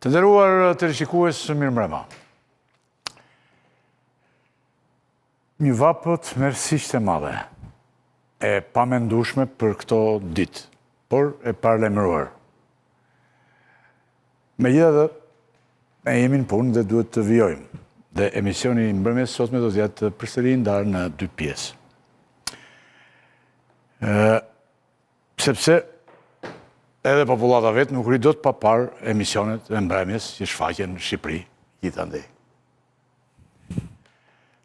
Të nderuar teleshikues, mirëmbrëma. Një vapët merësisht e madhe, e pamendueshme për këto ditë, por e paralajmëruar. Megjithatë, ne jemi në punë dhe duhet të vijojmë. Dhe emisioni i mbrëmjes sotme do të jetë përsëri ndarë në 2 pjesë. Sepse edhe popullata vetë nuk ri do të pa parë emisionet e mbrëmjes që shfaqen në Shqipëri gjithandej.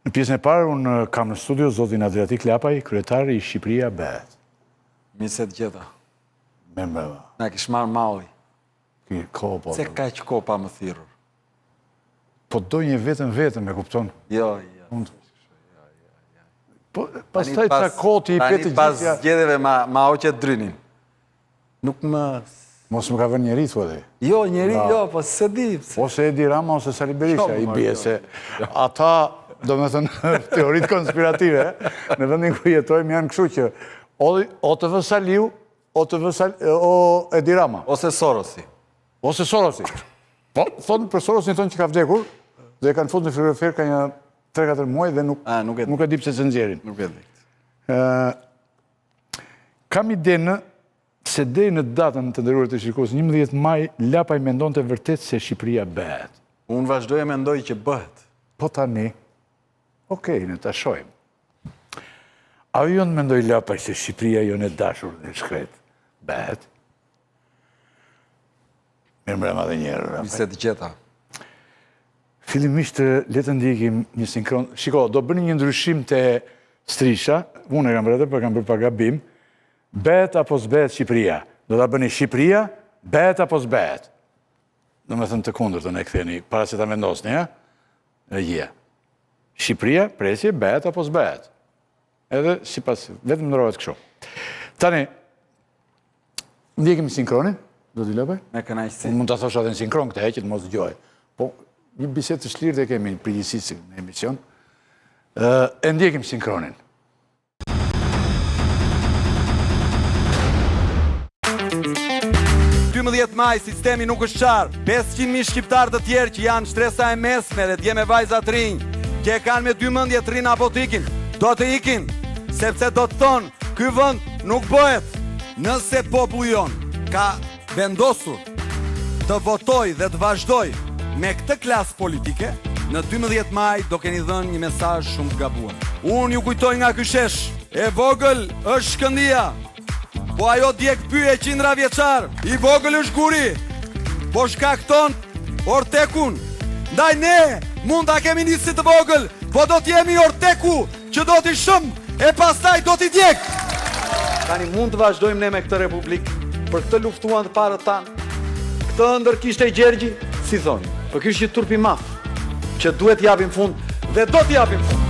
Në pjesën e parë, unë kam në studio zotin Adriatik Lapaj, kryetari i Shqipëria Behet. Mi se të gjeta. Mirëmbrëma. Na kish marrë malli. Se ka që ko pa më thirrur. Po doj një vetëm, e kupton? Jo. Po, pastaj ta koti i petë gjithja... Tani pas zgjedhjeve ma oqet drynin. Nuk më... Mos më ka vërë njeri, thua dhe? Jo, njeri, jo, po se di. Ose Edi Rama, ose Sali Berisha, i bie se ata, do me thënë, teoritë konspirative, në vendin ku jetojmë janë kështu që o të vë Saliu, o Edi Rama. Ose Sorosi. Po, thonë për Sorosin thonë që ka vdekur, dhe kanë fut në frigorifer ka një 3-4 muaj dhe nuk e di pse se nxjerrin. Nuk e di. Kam idenë se deri në datën të nderuar të shikues 11 maj, Lapaj mendonte vërtet se Shqipëria bëhet. Unë vazhdoj e mendoj që bëhet. Po tani, okej, ne ta shohim. A jo në mendoj Lapaj se Shqipëria jo në dashur dhe shkret bëhet? Mirëmbrëma dhe njerë. Mi se të gjeta. Fillimisht le të ndjekim një sinkron. Shiko, do bëni një ndryshim të Strisha, unë e kam bërë për kam bërë pa gabim, bëhet apo s'bëhet Shqipëria? Do ta bëni Shqipëria, bëhet apo s'bëhet? Do me thënë të kundërtën e ktheni, para se ta vendosni, ja? E gjia. Shqipëria, presje, bëhet apo s'bëhet? Edhe, sipas, vetëm ndrohet kështu. Tani, ndjekim sinkronin? Do t'i lëpaj? Me kënaqësi. Mund të thosh edhe në sinkron këtë që të mos dëgjoj. Po, një bisedë të shlirë dhe kemi në përgjithësi në emision. E ndjekim sinkronin. Maj, sistemi nuk është qarë. 500.000 shqiptarë të tjerë që janë shtresa e mesme dhe dje me vajza të rinjë, që kanë me 2 mendje të rinë apo të ikin, do të ikin, sepse do të thonë, ky vend nuk bëhet. Nëse populli jonë ka vendosur të votoj dhe të vazhdoj me këtë klasë politike, në 12 maj do keni dhënë një mesazh shumë të gabuar. Unë ju kujtoj nga ky shesh, e vogël është Shkëndia, po ajo djeg pyje 100 vjeçar, i vogël është Guri, po shkakton Ortekun. Ndaj ne mund ta kemi një si të vogël, po do t'jemi Orteku që do t'i shumë e pastaj do t'i djeg. Tani mund të vazhdojmë ne me këtë republikë, për këtë luftuan të parët tanë, këtë ndër kishte Gjergji, si thoni, për kishte turpi maf, që duhet japim fund dhe do t'japim fund.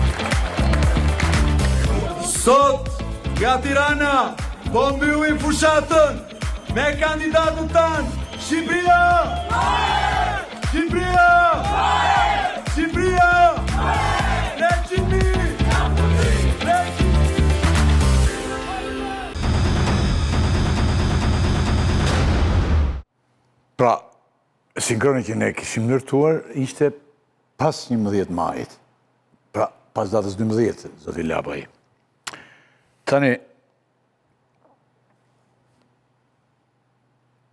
Sot, nga Tirana, po mbyllim fushatën me kandidatën tanë, Shqipëria! Shqipëria! Shqipëria! Pra, sinkroni që ne kishim ndërtuar ishte pas 11 majit. Pra, pas datës 12, zoti Lapaj. Tani,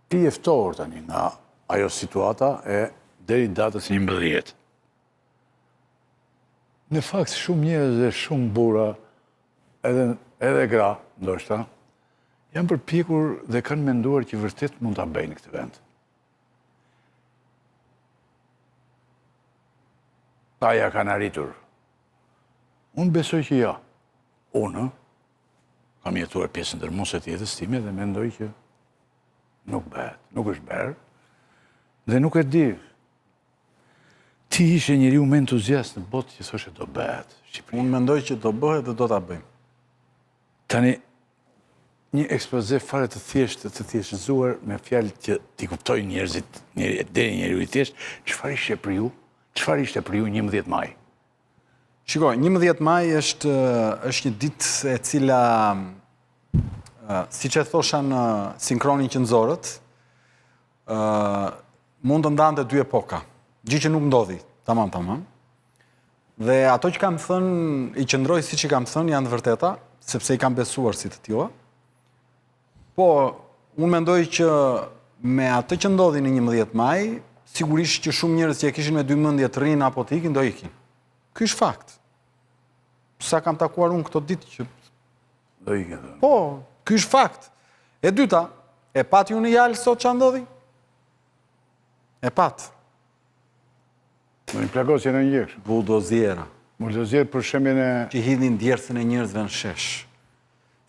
ti eftohur tani nga ajo situata e deri datës 11. Në fakt, shumë njerëz dhe shumë burra, edhe gra, ndoshta, janë përpjekur dhe kanë menduar që vërtet mund ta bëjnë këtë vend. Ta ja kanë arritur. Unë besoj që ja. Unë kam jetuar pjesën ndërmuese të jetës time dhe mendoj që nuk bëhet, nuk është bërë, dhe nuk e di. Ti ishe njeriu me entuziast në botë që thoshe do bëhet Shqipëria. Unë mendoj që do bëhet dhe do ta bëjmë. Tani, një ekspoze fare të thjeshtëzuar me fjalë që t'i kuptoj njerëzit, deri njeriu i thjesht, çfarë ishte për ju? Çfarë ishte për ju 11 maj? Shikoj, 11 maj është një ditë e cila, si që thosha në sinkronin që nëzorët, mund të ndante dy epoka, gjë që nuk ndodhi, tamam. Dhe ato që kam thënë, i qëndroj si që kam thënë, janë të vërteta, sepse i kam besuar si të tilla. Po, unë mendoj që me atë që ndodhi në 11 maj, sigurisht që shumë njerëz që e kishin me dy mendje të rinë apo të ikin, do ikin. Ky është fakt. Sa kam takuar unë këto ditë që Do ikin. po, ky është fakt. E dyta, e pati unë jalë sot që ndodhi? E pat. Në një plagosje në njëksh. Buldoziera. Buldozier për shembjen e... Që hidhin djersën e njerëzve në shesh.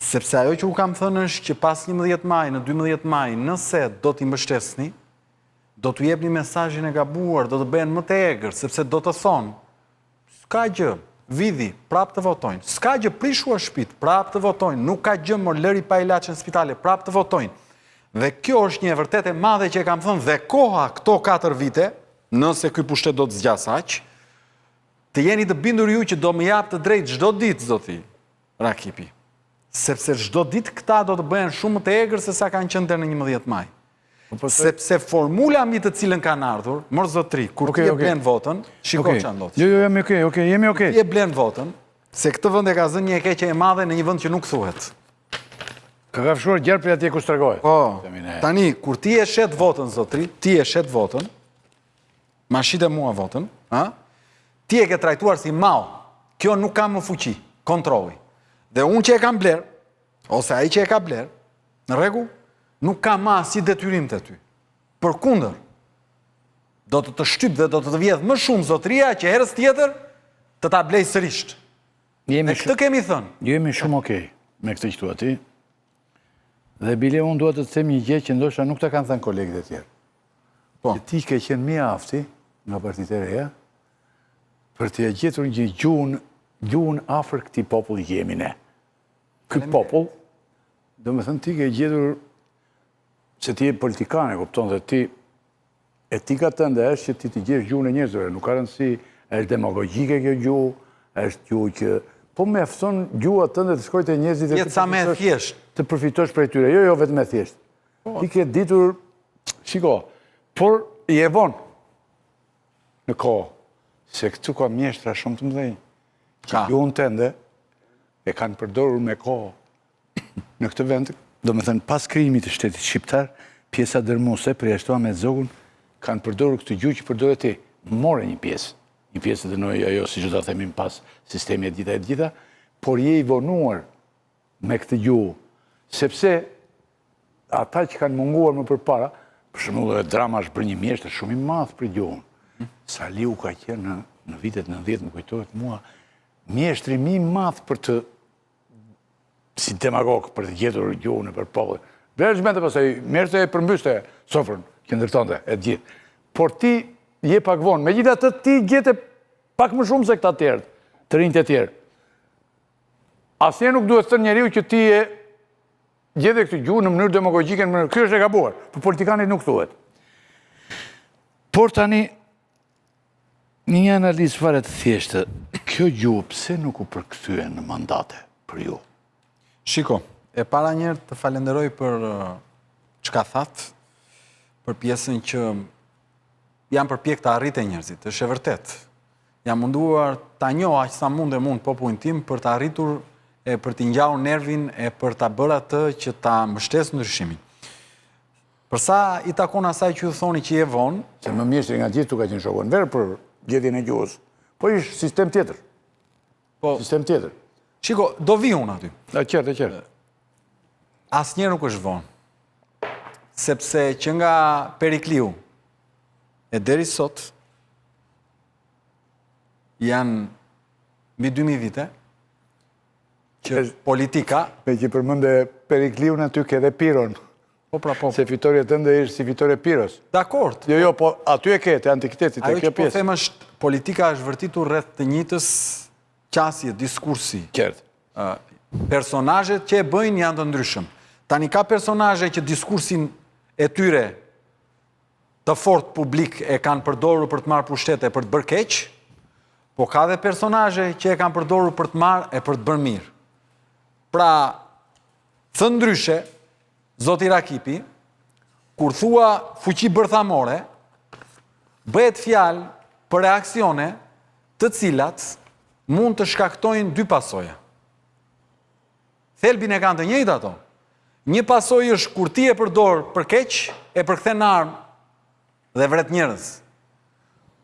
Sepse ajo që u kam thënë është që pas 11 maj, në 12 maj, nëse do t'i mbështesni, do t'u jepni mesazhin e gabuar, do të bëhen më të egër, sepse do të thonë, s'ka gjë, vidi, prap të votojnë. S'ka gjë, prishu shtëpit, prap të votojnë. Nuk ka gjë, mor lëri pa ilaç në spitale, prap të votojnë. Dhe kjo është një e vërtet e madhe që e kam thënë, dhe koha këto 4 vite, nëse ky pushtet do të zgjas aq, të jeni të bindur ju që do më jap të drejtë çdo ditë, zoti Rakipi. Sepse çdo ditë këta do të bëhen shumë më të egër se sa kanë qenë deri në 11 maj. Sepse formula mbi të cilën kanë ardhur, mor zotri, kur ti e blen votën, shiko ç'a ndodh. Jo, jemi okay. Ti e blen votën, se këtë vend e ka zënë një e keqe e madhe në një vend që nuk thuhet. Ka kafshuar gjerë për atje ku stregohet. Po, tani, kur ti e shet votën, zotri, ti e shet votën, ma shite mua votën, ti e ke trajtuar si mall. Kjo nuk ka më fuqi, kontrolli. Dhe unë që e kam bler, ose ai që e ka bler, në rregull, nuk ka ma si detyrim të ty. Përkundër, do të shtyp dhe do të vjedh më shumë zotria që herës tjetër të ta blej sërish. Ne këtë kemi thënë. Jemi shumë okay me këtë që thua ti. Dhe bile unë duhet të them një gjë që ndoshta nuk ta kanë thënë kolegët e tjerë. Po. Që ti ke qenë mjafti nga Partitë e Reja për të gjetur një gjuhën afër këtij populli që jemi ne. Ky popull, do me thënë ti ke gjetur se ti e politikan e kupton dhe ti etika tënde është që ti të gjesh gjuhën e njerëzve, nuk ka rëndësi, është demagogjike kjo gjuhë, është gjuhë që po mjafton gjuha tënde të shkojë te njerëzit jetë sa më e thjesht, të përfitosh prej tyre, jo vetëm e thjesht. Ti ke ditur, shiko, por i e vonë në kohë, se këtu ka mjeshtra shumë të mëdhenj, që gjuhën tënde e kanë përdorur me kohë në këtë vend. Do me thënë, pas krijimit të shtetit shqiptar, pjesa dërmuese përjashtuar me zogun, kanë përdorur këtë gjuhë që përdore ti. More një pjesë të dënoi ajo, si që ta themin pas sistemi e gjitha, por je i vonuar me këtë gjuhë, sepse ata që kanë munguar më përpara, për shembull Drama është bërë një mjeshtër shumë i madh për gjuhën. Saliu ka qenë në vitet 90, më kujtohet mua, mjeshtri më i madh për të si demagog për të gjetur gjuhën e për popullin. Vërejtësisht pastaj merrte e përmbyste sofrën që ndërtonte e gjithë. Por ti je pak vonë. Megjithatë ti gjete pak më shumë se këta të tjerë, të rinjtë e tjerë. Asnjëherë nuk duhet të thënë njeriu që ti e gjetë këtë gjuhë në mënyrë demagogjike, ky është e gabuar. Për politikanit nuk thuhet. Por tani një analizë fare të thjeshtë, kjo gjuhë pse nuk u përkthyen në mandate për ju? Shiko, e para njerë të falenderoj për çka thatë, për pjesën që jam përpjek të arritë e njerëzit, është e vërtet. Jam munduar ta njoh aq sa mund popullin tim për të arritur e për t'i ngjau nervin e për ta bërë atë që ta mbështes ndryshimin. Përsa i takon asaj që ju thoni që je vonë, se më mjeshtri nga gjithë tu ka qenë shoku verë për gjetjen e gjuhës, po ish sistem tjetër. Sistem tjetër. Shiko, do vi unë aty. E qertë. Asnjëherë nuk është vonë. Sepse që nga Perikliu e deri sot janë mbi 2000 vite që politika... Me që përmënde Perikliun aty ke dhe Piron. Po. Se fitoria tënde ishte si fitoria Piros. Dakord. Jo, po aty e ke, te antikitetit, e kjo pjesë. Ajo që po them është, politika është vërtitur rreth të njëjtës qasje, diskursi. Qertë. Personazhet që e bëjnë janë të ndryshëm. Tani ka personazhe që diskursin e tyre të fort publik e kanë përdorur për të marrë pushtete për të bërë keq, po ka dhe personazhe që e kanë përdorur për të marrë e për të bërë mirë. Pra, thë ndryshe, zoti Rakipi, kur thua fuqi bërthamore, bëhet fjalë për reaksione të cilat mund të shkaktojnë dy pasoja. Thelbin e kanë të njëjtë ato. Një pasojë është kur ti e përdor për keq, e përkthen në armë dhe vret njerëz.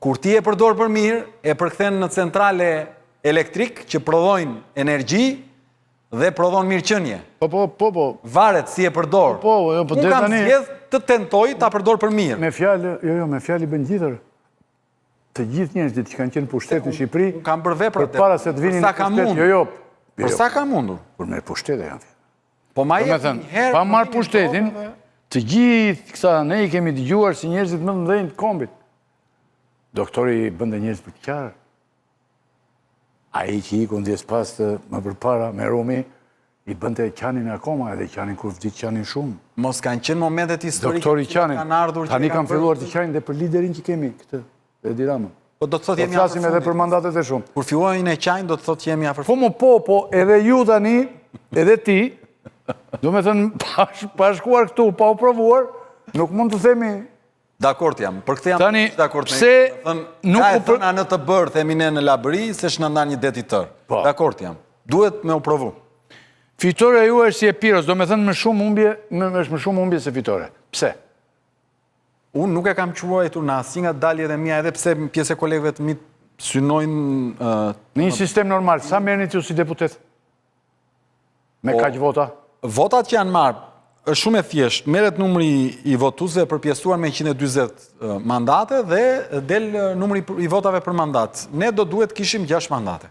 Kur ti e përdor për mirë, e përkthen në centrale elektrik që prodhojnë energji dhe prodhon mirëqenie. Po. Varet si e përdor. Po, Unë kam zgjedh të tentoj ta përdor për mirë. Me fjalë, me fjalë i bën gjithër. Të gjithë njerëzit që kanë qenë pushtet në Shqipëri, Kam bërë vepra përpara se të vinin në pushtet. Për sa ka mundur? Për me pushtete janë. Po ma Me jep thënë, një herë. pa marrë pushtetin, të gjithë kësa ne i kemi dëgjuar si njerëzit më të mëdhenj të kombit. Doktori bënde njerëz për të qarë. A i që i këndjes pas të më përpara me Rumi, i bënde qanin akoma, edhe qanin kur vdit qanin shumë. Mos kanë qenë momentet historike. Doktori qanin, tani kanë kam filluar të qanin dhe për liderin që kemi këtë, Edi Ramën. Po do të thotë Do jemi të flasim edhe për mandatet e shumë. Kur fillojnë e qajnë, do të thotë që jemi afër. Po, edhe ju tani, edhe ti, do me thënë, pa shkuar këtu, pa u provuar, nuk mund të themi... Dakord jam, për këtë jam Tani, dakord me. pse nuk ka e u për... thënë anë të bërë, themi ne në labëri, se shëndan një det i tërë. Po. Dakord jam. Duhet me u provu. Fitore ju është si e Piros, do me thënë është më shumë humbje se fitore. Pse? Unë nuk e kam quajtur në asnjë nga daljet e mia, edhe pse pjesë e kolegëve të mi synojnë... Në një sistem normal, sa merrni ju si deputet? Me kaq vota? Votat që janë marrë, është shumë e thjeshtë, merret numri i votuesve përpjesësuar me 140 mandate dhe del numri i votave për mandat. Ne do duhet kishim 6 mandate.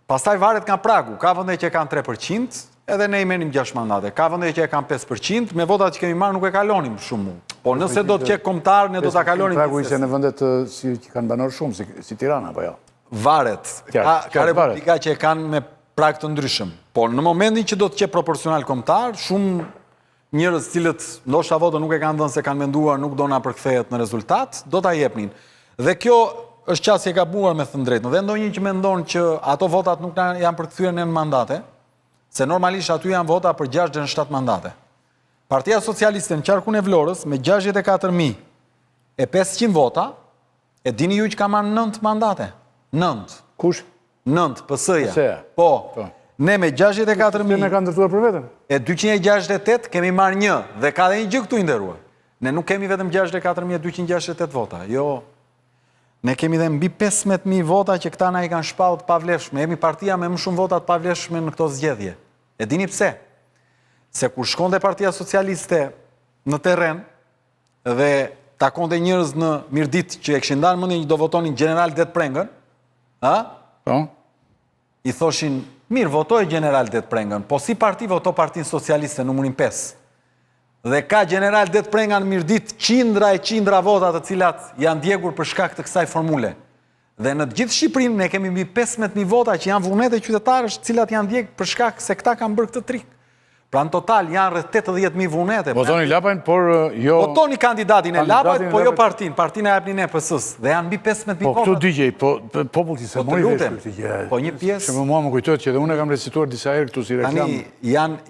Pastaj varet nga pragu, ka vende që kanë 3%, edhe ne i merrim 6 mandate. Ka vende që e kanë 5%, me votat që kemi marrë nuk e kalonim shumë. Po nëse do të qek kombëtar, ne do ta kalonim. Pragu ishte në vendet që kanë banor shumë, si Tirana, apo jo? Varet. Ka republika që e kanë me prag të ndryshëm. Po në momentin që do të qep proporcional kombëtar, shumë njerëz cilët ndoshta votën nuk e kanë dhënë se kanë menduar nuk do na përkthehet në rezultat, do ta jepnin. Dhe kjo është qasje e gabuar me thënë drejtën. Dhe ndonjë që mendon që ato votat nuk janë përkthyer në mandate, se normalisht aty janë vota për 67 mandate. Partia Socialiste në qarkun e Vlorës me 64.500 vota, e dini ju që ka marrë 9 mandate. 9. Kush? 9, PS-ja. PS-ja. Po. Ne me 64.000... Ne kanë ndërtuar për vetëm. E 268 kemi marrë 1, dhe ka dhe një gjë këtu i nderuar. Ne nuk kemi vetëm 64.268 vota, jo. Ne kemi dhe mbi 15.000 vota që këta na i kanë shpallur të pavlefshme. Jemi partia me më shumë vota të pavlefshme në këto zgjedhje. E dini pse? Se kur shkonte Partia Socialiste në terren dhe takonte njerëz në Mirdit që e kishin ndarë mendjen që do votonin General Det Prengën, Po. I thoshin, mirë, votoj General Det Prengën, po si parti voto Partinë Socialiste numrin 5. Dhe ka General Det Prenga në Mirdit qindra vota të cilat janë djegur për shkak të kësaj formule. Dhe në gjithë Shqipërinë ne kemi mbi 15.000 vota që janë vullnete qytetarësh të cilat janë djegë për shkak se këta kanë bërë këtë trik. Pra në total janë rreth 80.000 vullnete. Votoni Lapajn, por jo... Votoni kandidatin e Lapajt, po jo partinë. Partinë e japnin ne PS-s. Dhe janë mbi 15.000 Po vota. këtu digjej, po populli se mori vesh këtë gjë. Po një pjesë... Që mua më kujtohet që edhe unë e kam recituar disa herë këtu si reklam. Tani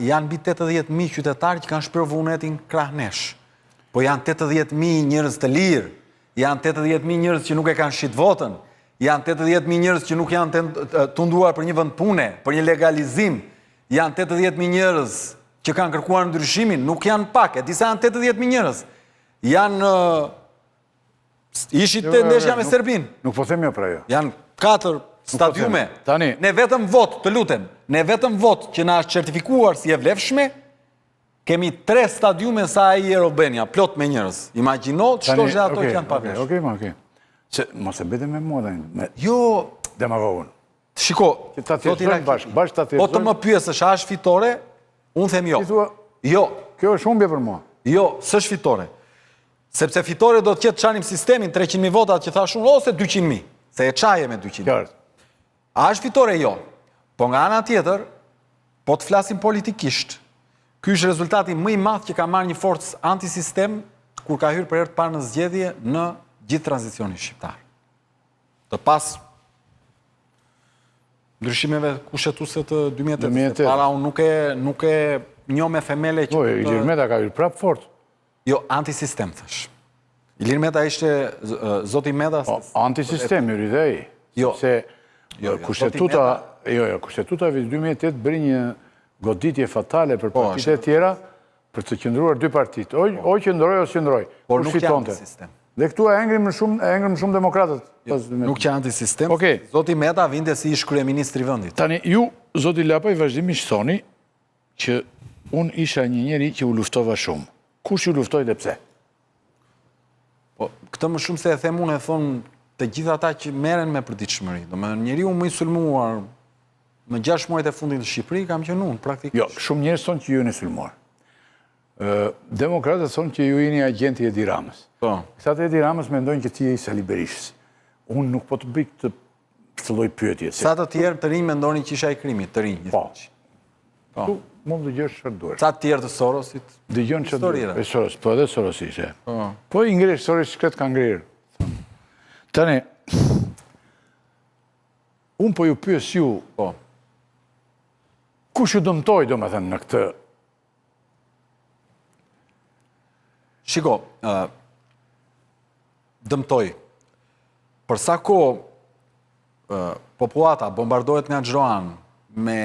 janë mbi 80.000 qytetarë që kanë shprehur vullnetin krahnesh. Po janë 80.000 njerëz të lirë, janë 80.000 njerëz që nuk e kanë shit votën, janë 80.000 njerëz që nuk janë tunduar për një vend pune, për një legalizim, janë 80.000 njerëz që kanë kërkuar ndryshimin, nuk janë pak, e disa janë 80.000 njerëz. Janë ishit të ndeshja me Serbin. Nuk po them jo pra jo. Janë 4 stadiume. Tani. Ne vetëm vot, të lutem, ne vetëm vot që na është certifikuar si e vlefshme, kemi 3 stadiume sa ai Robenia, plot me njerëz. Imagjino çdo gjë ato që janë pa vesh. Okej. Se mos e bëte me mua tani. Jo, demagogun. Shiko, ta thjeshtojmë bashkë ta thjeshtojmë. Po të më pyesësh, a është fitore? Unë them jo. Jo. Kjo është humbje për mua. Jo, s'është fitore. Sepse fitore do të qetë çanim sistemin 300.000 votat që thash unë ose 200.000, se e çaje me 200.000. Qartë. A është fitore? Jo. Po nga ana tjetër, po të flasim politikisht, ky është rezultati më i madh që ka marrë një forcë antisistem kur ka hyrë për herë të parë në zgjedhje në gjithë tranzicionin shqiptar. Të pas ndryshimeve kushtetuese të 2008. Para unë nuk e njoh me themele që... Po, Ilir Meta ka hyrë prapë fort. Jo, antisistem, thash. Ilir Meta ishte zoti Meta? Antisistem, ju ridhej. Jo. Se kushtetuta vit 2008 bëri një goditje fatale për partitë e tjera për të qëndruar dy partitë. O qëndroj o qëndroj. Por nuk që antisistem. Dhe këtu e engrim shumë demokratët. Nuk që antisistem. Okej. Zoti Meta vinte si ish kryeministri vendit. Tani, ju, zoti Lapaj, vazhdimisht thoni që unë isha një njeri që u luftova shumë. Kush ju luftoj dhe pse? Po, këtë më shumë se e them unë e thonë të gjitha ata që merren me përditshmëri. Domethënë njeriu më i sulmuar në 6 muajt e fundit në Shqipëri kam qenë unë praktikisht. Jo, shumë njerëz thonë që ju jeni sulmuar. Demokratët thonë që ju jeni agenti i Edi Ramës. Po. Këta të Edi Ramës mendojnë që ti je i Sali Berishës. Unë nuk po të bëj këtë lloj pyetje. Sa të tjerë të rinj mendonin që isha i krimit, të rinj. Po. Tu mund të dëgjosh çfarë duash. Sa të tjerë të Sorosit? Dëgjon çfarë duash. E Soros, po edhe Soros ishte. Po. Po i ngresh Soros këtë ka ngrirë. Tani, unë po ju pyes ju, Po. kush ju dëmtoi domethënë në këtë? Shiko, dëmtoj. Për sa kohë popullata bombardohet nga çdo anë me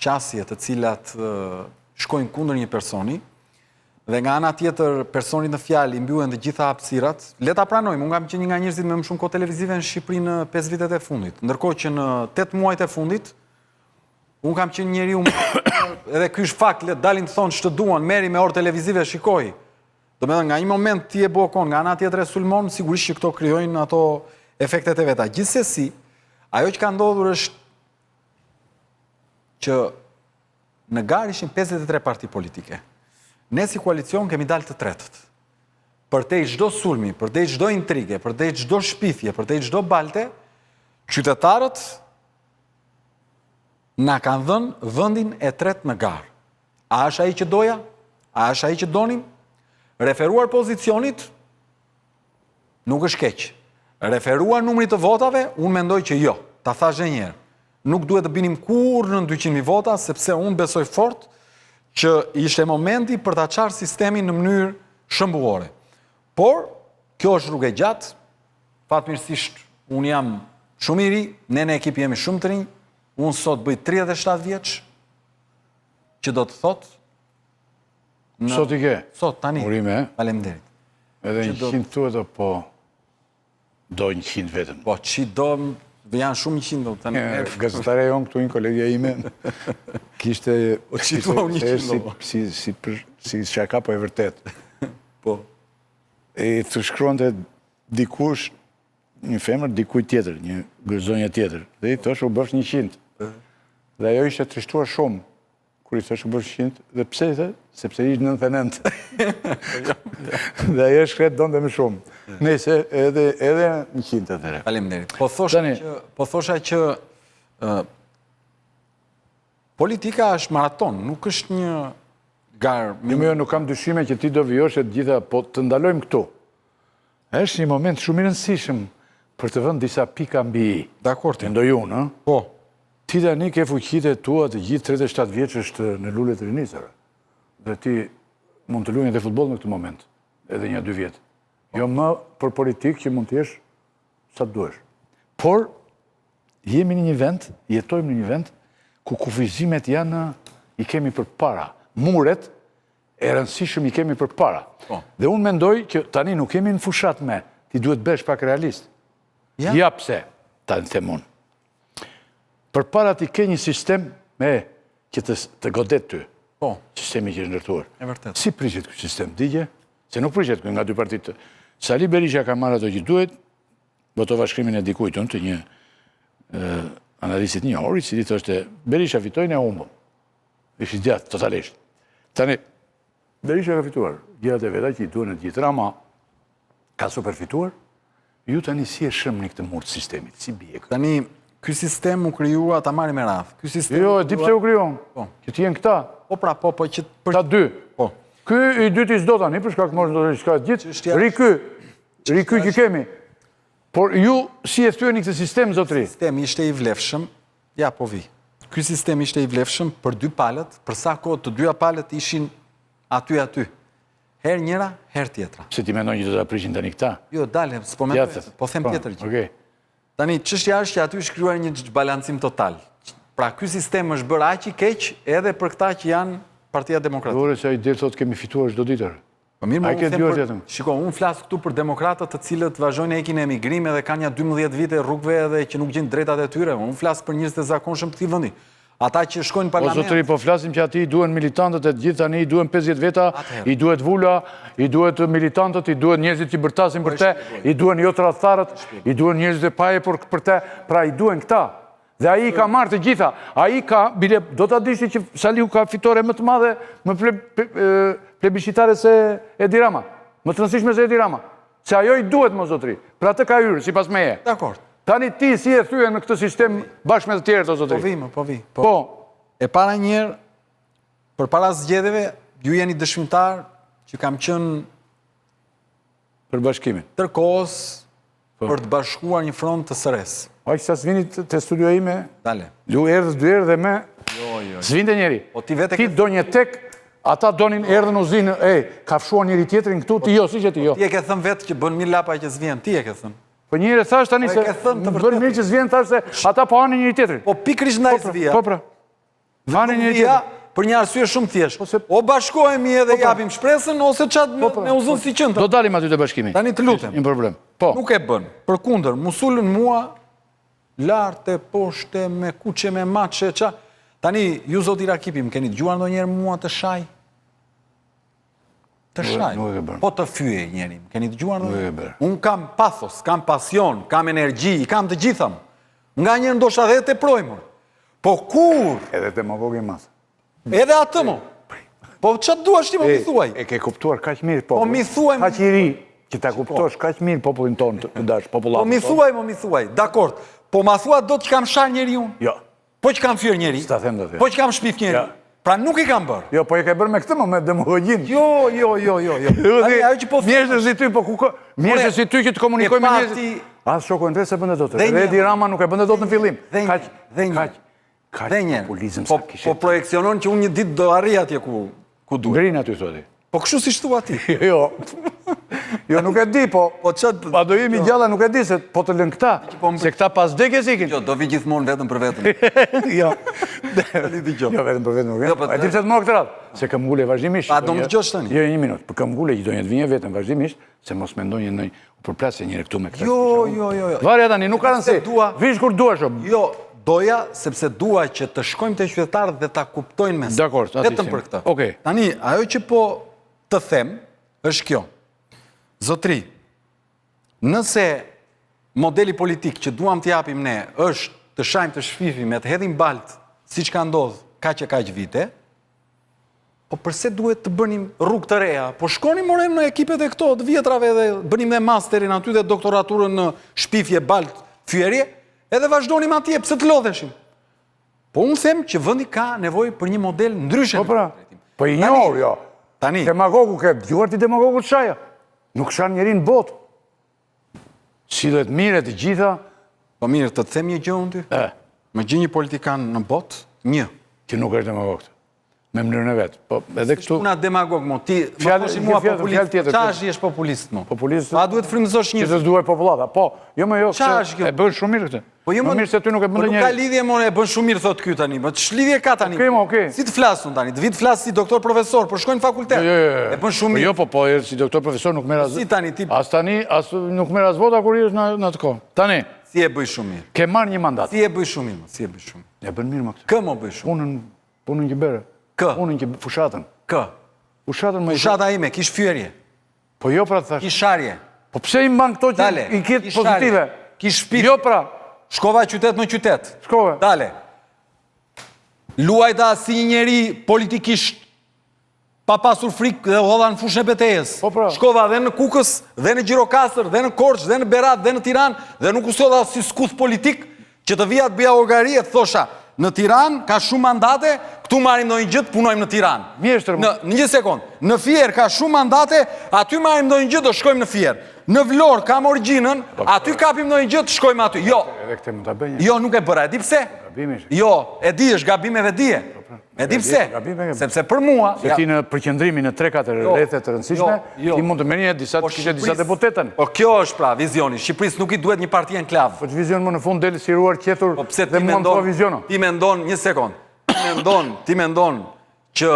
qasje të cilat shkojnë kundër një personi, dhe nga ana tjetër personit në fjalë i mbyllen të gjitha hapësirat, le ta pranojmë, unë kam qenë një nga njerëzit me më shumë kohë televizive në Shqipëri në 5 vitet e fundit. Ndërkohë që në 8 muajt e fundit, unë kam qenë njeriu edhe ky është fakt, le dalin të thonë ç'të duan, merri me orë televizive, shikoj. Domethënë nga një moment ti e bokon, nga ana tjetër e sulmon, sigurisht që këto krijojnë ato efektet e veta. Gjithsesi, ajo që ka ndodhur është që në garë ishin 53 parti politike. Ne si koalicion kemi dalë të tretët. Përtej çdo sulmi, përtej çdo intrige, përtej çdo shpifje, përtej çdo balte, qytetarët na kanë dhënë vendin e tretë në garë. A është ai që doja? A është ai që donim? Referuar pozicionit, nuk është keq. Referuar numrit të votave, unë mendoj që jo. Ta thash edhe një herë. Nuk duhet të binim kur në 200.000 vota, sepse unë besoj fort që ishte momenti për ta çarë sistemin në mënyrë shëmbullore. Por, kjo është rrugë e gjatë, fatmirësisht unë jam shumë i ri, ne në ekip jemi shumë të rinj, unë sot bëj 37 vjeç, që do të thotë Sot i ke? Sot, tani. Urime. Faleminderit. Edhe 100 thuhet apo do 100 vetëm? Po, që do, janë shumë 100 do të në gazetare jonë këtu një kolegja ime, kishte si shaka po e vërtet. Po. E të shkruan të dikush, një femër, dikuj tjetër, një gërzonja tjetër. Dhe i thosh u bësh 100. Dhe ajo ishte trishtuar shumë. Kur i thosh u bësh 100, dhe pse i the? Sepse ishtë 99. Dhe ajo shkret donte më shumë. Nëse edhe 100 atëre. Faleminderit. Po thosha që politika është maraton, nuk është një garë. Jo, nuk kam dyshime që ti do vijosh e të gjitha, po të ndalojmë këtu. Është një moment shumë i rëndësishëm për të vënë disa pika mbi i. Dakor ti. Mendoj unë, ëh? Po. Ti tani ke fuqitë tua të gjithë 37 vjeç është në lulet e rinisëve. Dhe ti mund të luajnë dhe futboll në këtë moment, edhe 1-2 vjet. Jo më për politikë që mund të jesh sa të duash. Por jemi në një vend, jetojmë në një vend ku kufizimet janë i kemi përpara. Muret e rëndësishëm i kemi përpara. Dhe unë mendoj që tani nuk kemi në fushat me, ti duhet bësh pak realist. Ja pse, tani them unë. Përpara ti ke një sistem që të godet ty. Sistemi që është ndërtuar. E vërtet. Si prishet këtë sistem? Digje? Se nuk prishet nga dy partitë. Sali Berisha ka marrë ato që duhet, votova shkrimin e dikujt unë të një analisit një ori, si ditë është Berisha fitojnë e humbëm. Ishtë gjatë, totalisht. Tani, Berisha ka fituar. Gjatë e veta që i duhen e gjithra, ma ka superfituar. Ju tani si e shëmë një këtë murë të sistemit? Si bje këtë? Tani, ky sistem u kryua ta marri me radhë. Jo, e di pse u kryon. Që t'jen këta. Po pra, po që... Ta dy. Po. Ky i dyti s'do tani, përshka këtë mërë në shka gjithë. Ri ky që kemi. Por ju si e thyen këtë sistem, zotri? Sistemi ishte i vlefshëm, ja po vi. Ky sistem ishte i vlefshëm për 2 palët, për sa kohë të 2 palët ishin aty. Herë njëra, herë tjetra. Se ti mendon që do ta prishin tani këta? Jo, dale, s'po mendoj, po them tjetër gjë. Okej. Tani, çështja është që aty është krijuar një balancim total. Pra, ky sistem është bërë aq i keq edhe për këta që janë Partia Demokratike. Dore se ai del thotë kemi fituar çdo ditër. Po mirë, Ai ke dëgjuar tjetër. shiko, unë flas këtu për demokratët të cilët vazhdojnë ekin e emigrim edhe kanë ja 12 vite rrugëve edhe që nuk gjejnë drejtat e tyre. Unë flas për njerëz të zakonshëm të këtij vendi. Ata që shkojnë në O parlament. zotëri, po flasim që ati i duhen militantët e gjithë tani, i duhen 50 veta, i duhet vula, i duhet militantët, i duhet njerëzit që bërtasin për te, i duhen jo tradhtarët, i duhen njerëzit e paje për te, pra i duhen këta. Dhe aji ka marrë të gjitha. Aji ka, bile, do të dishti që Saliu ka fitore më të madhe, më plebiscitare se Edi Rama. Më të rëndësishme se Edi Rama. Se ajo i duhet, më zotëri. Pra të ka hyrë, si pas meje. Dakord. Tani ti si e thyje në këtë sistem bashkë me të tjerët, o zotëri. Po vi. Po, E para njerë, për para zgjedhjeve, ju jeni dëshmitar që kam qenë për bashkimin. tërkohës për të bashkuar një front të SRS. Aq sa s'vini të studio ime, Dale. lu erdhës dy herë dhe me Jo. s'vinte njeri. Po ti vete Ti ke- do një tek, ata donin erdhën uzinë, ka fshuar njëri tjetrin këtu, ti jo, si që ti jo. Ti e ke thënë vetë që bën mirë lapa që s'vjen, ti e ke thënë. Po njëri thash tani Po e se ke thënë të më bën vërtetë. mirë që s'vjen thash se ata po hanin njëri tjetrin. Po pikërisht ndaj s'vija. Po pra. Hanin njëri Vija tjetrin. për një arsye shumë thjesht. se- O bashkohemi edhe japim shpresën ose çat me uzun si qëndër. Do dalim aty të bashkimi. Tani të lutem. Një problem. Po. Nuk e bën. Përkundër, musulën mua larte, poshte, me kuqe, me maçe, ça. Tani ju zoti Rakipi, më keni dëgjuar ndonjëherë mua të shaj? Të shaj. nuk e ke bërë. Po të fyej njeri, më keni dëgjuar Nuk e ke ndonjëherë? bërë. Unë kam pathos, kam pasion, kam energji, kam të gjitham. Nga një ndoshta edhe të projmur. Po kur? Edhe demagog i madh. Edhe atë mo. Po ç'a duash ti më mi thuaj? E ke kuptuar kaq mirë popull. Po mi thuaj, Kaq i ri që ta kuptosh kaq mirë popullin tonë të dash, popullatën. Po mi thuaj, dakord. Po ma thua do të kam shar njeri unë. Jo. Po që kam fyr njeri. S'ta them do të. Po që kam shpif njeri. Ja. Pra nuk i kam bërë. Jo, po e ke bërë me këtë më me demagogjin. Jo. Tani, ajo që po Mjeshtër si ty, po ku ka... Mjeshtër si ty që të komunikoj me njerëzit. parti- As shoku Andres e bënde dot. Dhe një- Edi Rama nuk e bënde dot në fillim. Dhe një- Kaq Dhe një. populizëm Po sa kishte. projekcionon që unë një ditë do arri atje ku duhet. Ngrin aty thoti. Po kështu si thua ti. Jo. Jo, nuk e di, po. Po çat Pa do jemi gjalla, nuk e di se po të lën këta. Se këta pas vdekjes ikin. Jo, do vi gjithmonë vetëm për vetëm. Jo. dëgjoj. Jo, vetëm për vetëm nuk e. Jo, po, E di pse të më këtë radhë. Se këmbgule vazhdimisht. Pa, do më dëgjosh tani. Jo, një minutë. Për këmbgule që do një të vinje vetëm vazhdimisht, se mos mendojnë në u përplasje njëri këtu me këtë. Jo. Varja tani, nuk ka rëndësi. dua- Vish kur duash. o. Jo, doja sepse dua që të shkojmë te qytetarët dhe ta kuptojnë mes. Dakor, aty Vetëm sim. për këtë. Okej. Tani, ajo që po të them është kjo. Zotri, nëse modeli politik që duam të japim ne është të shajmë të shfifim e të hedhim balt, siç ka ndodhur kaq e kaq vite, po përse duhet të bënim rrugë të reja? Po shkonim more në ekipet e këto të vjetrave dhe bënim dhe masterin aty dhe doktoraturën në shpifje, balt, fyerje, edhe vazhdonim atje, pse të lodheshim. Po unë them që vendi ka nevojë për një model ndryshe. Po pra. Po i Tani- njohur, jo. Tani, Demagogu ke dëgjuar ti demagogu të shaja. Nuk shan njerin botë. Sillet mire të gjitha. po mirë, të të them një gjë unë ty? Më gjë një politikan në botë, një. Që nuk është demagog këtë. Me mënyrën e vetë. Po edhe këtu Puna demagog, mo, ti më Fjalë- thoshi mua fjalë populist, tjetër, qa kjo- është jesh populist, mo? populist Pa duhet frymëzosh që një. të duaj popullata. Po, jo më jo, Qa është kjo? e bën shumë mirë këtë. Po jo më mirë se ty nuk e po bën nuk ka ndonjëherë. lidhje, mo, e bën shumë mirë, thot ky tani. Po ç'lidhje ka tani? Okej, mo, okej. Si të flasun tani? Të vit flas si doktor profesor, po shkojnë në fakultet. Jo. E bën shumë Po mirë. jo, po erë si doktor profesor nuk merr as. Si tani ti As tani, as nuk merr as vota kur i është në atë kohë. Tani, si e bëj shumë mirë. ke marrë një mandat. Si e bëj shumë mirë, mo, si e bëj shumë. E bën mirë më këtë. Kë mo bëj shumë? Punën që bëre. Kë? Punën që fushatën. Kë? Fushatën më i. Fshata ime, kish fyerje, Po jo pra të thash. kish sharje. Po pse i mban këto që Dale. i ketë kish pozitive? sharje, Kish shpif. Jo pra. Shkova qytet në qytet. Shkove. Dale. Luajta si një njeri politikisht pa pasur frikë dhe hodha në fushën e betejës. Po, pra. Shkova dhe në Kukës, dhe në Gjirokastër, dhe në Korçë, dhe në Berat, dhe në Tiranë, dhe nuk u sodha si skuth politik që të vija të bëja orgari e të thosha, në Tiranë ka shumë mandate, këtu marrim ndonjë gjë, punojmë në Tiranë. Mjeshtër, Në një sekond. Në Fier ka shumë mandate, aty marrim ndonjë gjë, do shkojmë në Fier. Në Vlorë kam origjinën, aty kapim ndonjë gjë, të shkojmë aty. Jo, Edhe këtë mund ta bëj. jo, nuk e bëra. E di pse? Gabimi është. Jo, e di, është gabim edhe dije. E di pse, sepse për mua... Se ti në përqendrimin në 3-4 rrethe të rëndësishme, ti mund të merrje kishe disa deputetën. Po kjo është pra vizioni. Shqipërisë nuk i duhet një parti enklav. Po që vizion më në fund deli si ruar qetur dhe mua më thua viziono. Ti mendon, një sekond, ti mendon që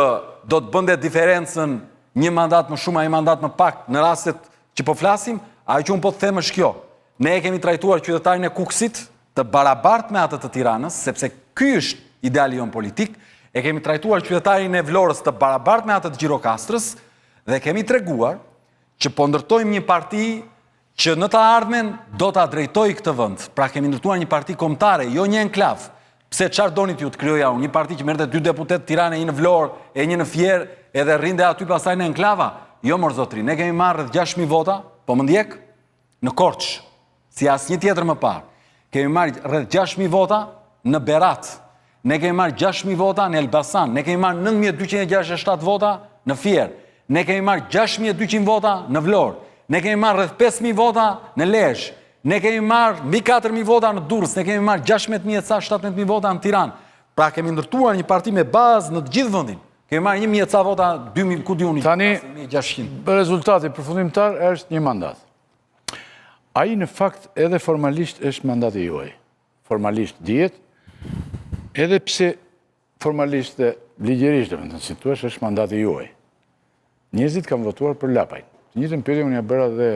do të bënde diferencën një mandat më shumë a një mandat më pak në rastet që po flasim, ajo që unë po të them është kjo. Ne e kemi trajtuar qytetarin e Kukësit të barabart me atë të Tiranës, sepse ky është ideali jon politik, e kemi trajtuar qytetarin e Vlorës të barabart me atë të Gjirokastrës dhe kemi treguar që po ndërtojmë një parti që në të ardhmen do ta drejtojë këtë vend. Pra kemi ndërtuar një parti kombëtare, jo një enklav. Pse çfarë donit ju të krijoja unë? Një parti që merrte 2 deputet Tiranë, një në Vlorë e një në Fier, edhe rrinte aty pastaj në enklava. Jo mor zotri, ne kemi marrë rreth 6.000 vota, po më ndjek? Në Korçë, si asnjë tjetër më parë. Kemi marrë rreth 6.000 vota në Berat. Ne kemi marrë 6.000 vota në Elbasan. Ne kemi marrë 9.267 vota në Fier. Ne kemi marrë 6.200 vota në Vlorë. Ne kemi marrë rreth 5.000 vota në Lezhë. Ne kemi marrë mbi 4.000 vota në Durrës. Ne kemi marrë 16.000 ca 17.000 vota në Tiranë. Pra kemi ndërtuar një parti me bazë në të gjithë vendin. Kemi marrë 1.000 ca vota, 2.000 ku diuni. Tani 1.600. rezultati përfundimtar është një mandat. Ai në fakt edhe formalisht është mandati juaj. Formalisht dihet, edhe pse formalisht dhe ligjërisht si thua është mandati juaj. Njerëzit kanë votuar për Lapajin. Të njëjtën pyetje unë ja bëra dhe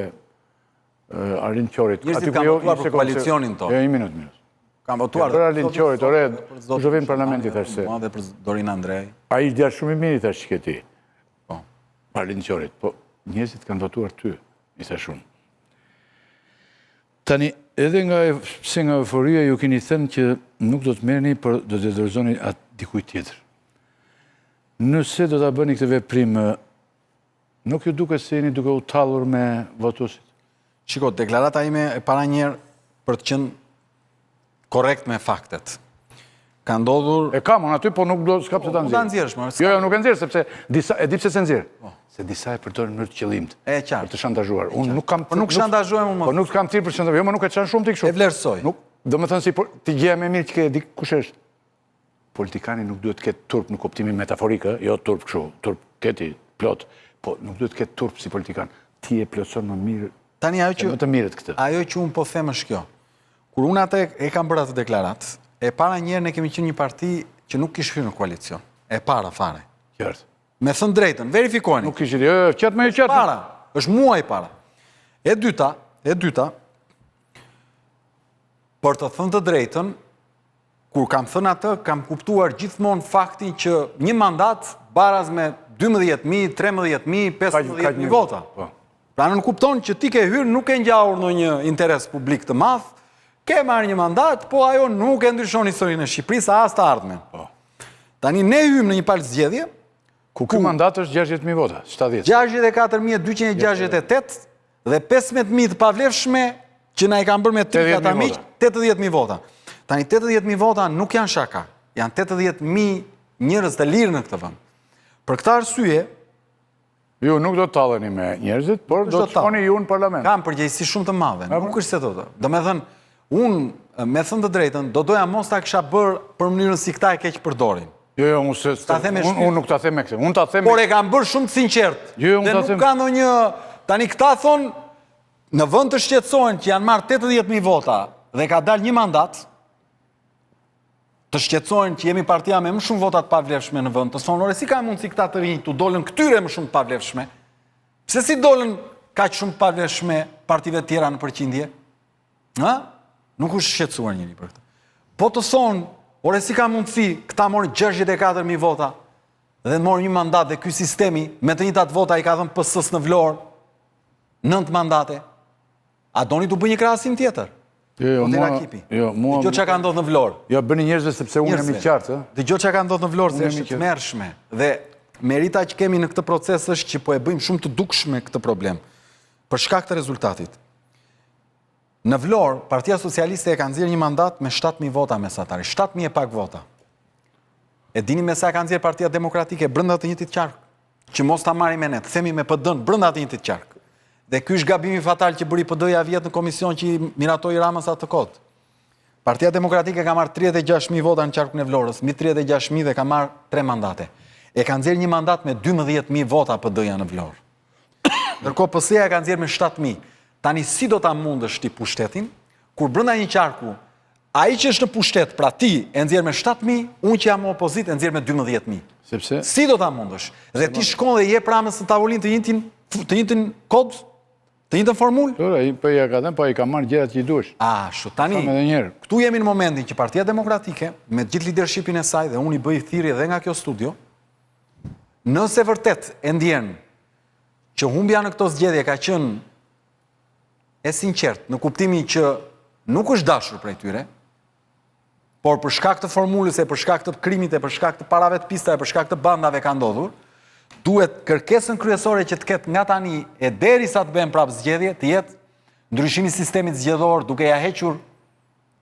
Arlind Qorit. Njerëzit kanë votuar për koalicionin tonë. Jo, një minutë. Kanë votuar për Arlind Qorit, ore, kush do vjen në parlamenti tash se. Dhe për Dorin Andrej. Ai është djalë shumë i mirë tash që ti. Po. Arlind Qorit, po njerëzit kanë votuar ty, i thash unë. Tani, edhe nga euforia ju keni thënë që nuk do të merrni, por do të dorëzoni atë dikujt tjetër. Nëse do ta bëni këtë veprim, nuk ju duket se jeni duke u tallur me votuesit? Shiko, deklarata ime e para njerë për të qenë korrekt me faktet. Ka ndodhur... E kam, unë aty, po nuk do s'ka pse ta nxjerr. Ta nxjerrësh, më. Jo, nuk e nxjerr, sepse e di pse se nxjerr. Se disa e përdorin në mënyrë të qëllimit. E qartë. Për të shantazhuar. Unë nuk kam... Po nuk shantazhuem unë. Po nuk kam thirr për shantazh. Jo, më nuk e çan shumë ti kështu. E vlerësoj. Nuk, domethënë si ti gjeja më mirë që ke di kush është. Politikani nuk duhet të ketë turp në kuptimin metaforik, jo turp kështu, turp keti plot, po nuk duhet të ketë turp si politikan. Ti e plotson më mirë. Tani më të mirët këtë. Ajo që unë po them është kjo. Kur unë atë e kam bërë atë deklaratë, e para njerë ne kemi qenë një parti që nuk kishte hyrë në koalicion. E para fare. Qartë. Me thënë drejtën, verifikojeni. Nuk kishte, qatë më qatë. Para, është muaj para. E dyta, për të thënë të drejtën, kur kam thënë atë, kam kuptuar gjithmonë faktin që një mandat baraz me 12.000, 13.000, 15.000 vota. Pra në kupton që ti ke hyrë nuk e ngjallur në një interes publik të madh, ke marrë një mandat, po ajo nuk e ndryshon historinë e Shqipërisë as të ardhmen. Tani ne hymë në një palë zgjedhje, ku ky mandat është 60.000 vota, 70. 64.268 dhe 15.000 të pavlefshme që na i kanë bërë me 30 miq, 80.000 vota. Tani 80.000 vota nuk janë shaka, janë 80.000 njerëz të lirë në këtë vend. Për këtë arsye, ju nuk do të talleni me njerëzit, por do të shkoni ju në parlament. Kam përgjegjësi shumë të madhe. Nuk është se do të. Domethënë, unë me thënë të drejtën, do doja mos ta kisha bërë për mënyrën si këta e keq përdorin. Jo, unë nuk ta them me këtë. Unë ta them. Por e kam bërë shumë të sinqert. Jo, unë ta them. Dhe nuk ka ndonjë, tani këta thonë në vend të shqetësohen që janë marrë 80.000 vota dhe ka dalë një mandat, të shqetësohen që jemi partia me më shumë votat pavlefshme në vend, të thonë, ore, si ka mundësi këta të rinj të dolën këtyre më shumë pavlefshme? Pse si dolën kaq shumë pavlefshme partive tjera në përqindje? Ha? Nuk është shqetësuar njëri për këtë. Po të thonë, ore, si ka mundësi këta morën 64.000 vota dhe morën një mandat dhe ky sistemi me të njëjtat vota i ka dhënë PS-s në Vlorë 9 mandate. A doni të bëj një krahasim tjetër? Dëgjoj çka ka ndodhur në Vlorë. Jo, bëni njerëzve sepse unë jam i qartë. Dëgjoj çka ka ndodhur në Vlorë, se është tmerrshme. Dhe merita që kemi në këtë proces është që po e bëjmë shumë të dukshme këtë problem. Për shkak të rezultatit. Në Vlorë, Partia Socialiste e ka nxjerrë një mandat me 7.000 vota mesatare, 7.000 e pak vota. E dini me sa ka nxjerrë Partia Demokratike brenda të njëjtit qark, që mos ta marrim me ne, themi me PD-n brenda të njëjtit qark. Dhe ky është gabimi fatal që bëri PD-ja vjet në komision që i miratoi Ramës atë kohë. Partia Demokratike ka marrë 36.000 vota në qarkun e Vlorës, mbi 36.000 dhe ka marrë 3 mandate. E ka nxjerrë një mandat me 12.000 vota PD-ja në Vlorë. Ndërkohë PS-ja ka nxjerrë me 7.000. Tani si do ta mundësh ti pushtetin, kur brenda një qarku, ai që është në pushtet, pra ti e nxjerr me 7.000, unë që jam në opozitë e nxjerr me 12.000. Sepse Si do ta mundësh? Dhe ti shkon dhe jep Ramës në tavolinë të njëjtin kod, të njëjtën formulë? Ora, po ja ka dhënë, po ai ka marrë gjërat që i duhesh. Tani, Thamë edhe një herë. këtu jemi në momentin që Partia Demokratike, me gjithë leadershipin e saj, dhe unë i bëj thirrje edhe nga kjo studio, nëse vërtet e ndjen që humbja në këto zgjedhje ka qenë e sinqert, në kuptimin që nuk është dashur prej tyre, por për shkak të formulës e për shkak të krimit e për shkak të parave të pista e për shkak të bandave ka ndodhur, duhet kërkesën kryesore që të ketë nga tani e derisa të bëhen prapë zgjedhje, të jetë ndryshimi i sistemit zgjedhor duke ja hequr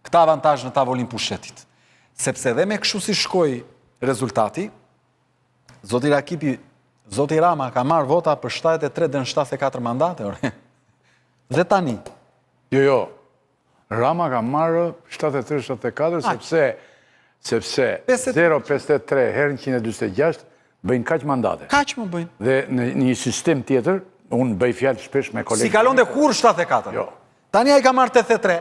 këta avantazh në tavolinë pushtetit. Sepse dhe me kështu si shkoi rezultati, zoti Rakipi, zoti Rama ka marrë vota për 73 dhe në 74 mandate, ore. Dhe tani. Jo. Rama ka marrë 73-74 sepse 0,53 herë 146 bëjnë kaq mandate. Kaq më bëjnë. Dhe në një sistem tjetër, unë bëj fjalë shpesh me kolegë. Si kalon dhe kur 74? Jo. Tani ai ka marrë 83.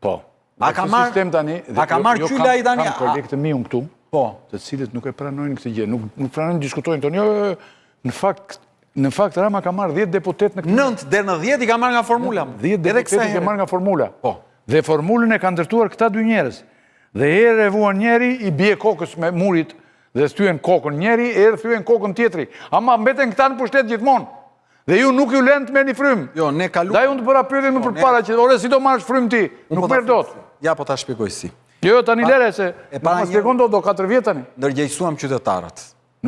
Po. A ka marrë sistem tani, a ka marrë qyla i tani? Kam kolegë të miun këtu, po, të cilët nuk e pranojnë këtë gjë, nuk pranojnë diskutojnë tonë. Jo, në fakt Rama ka marrë 10 deputet në këtë. 9 deri në 10 i ka marrë nga formula. 10 deputet i ka marrë nga formula. Po. Dhe formulën e kanë ndërtuar këta dy njerëz. Dhe herë e vuan njeri, i bie kokës me murit dhe thyen kokën njeri, herë thyen kokën tjetri. Ama mbeten këta në pushtet gjithmonë. Dhe ju nuk ju lënë të merrni frymë. Jo, ne kalu. Daj unë të bëra pyetje më përpara që ore si do marrësh frymë ti? Nuk merr dot. Ja po ta shpjegoj si. Jo, tani lere se ma shpjegon do 4 vjet tani. Ndërgjegjësuam qytetarët.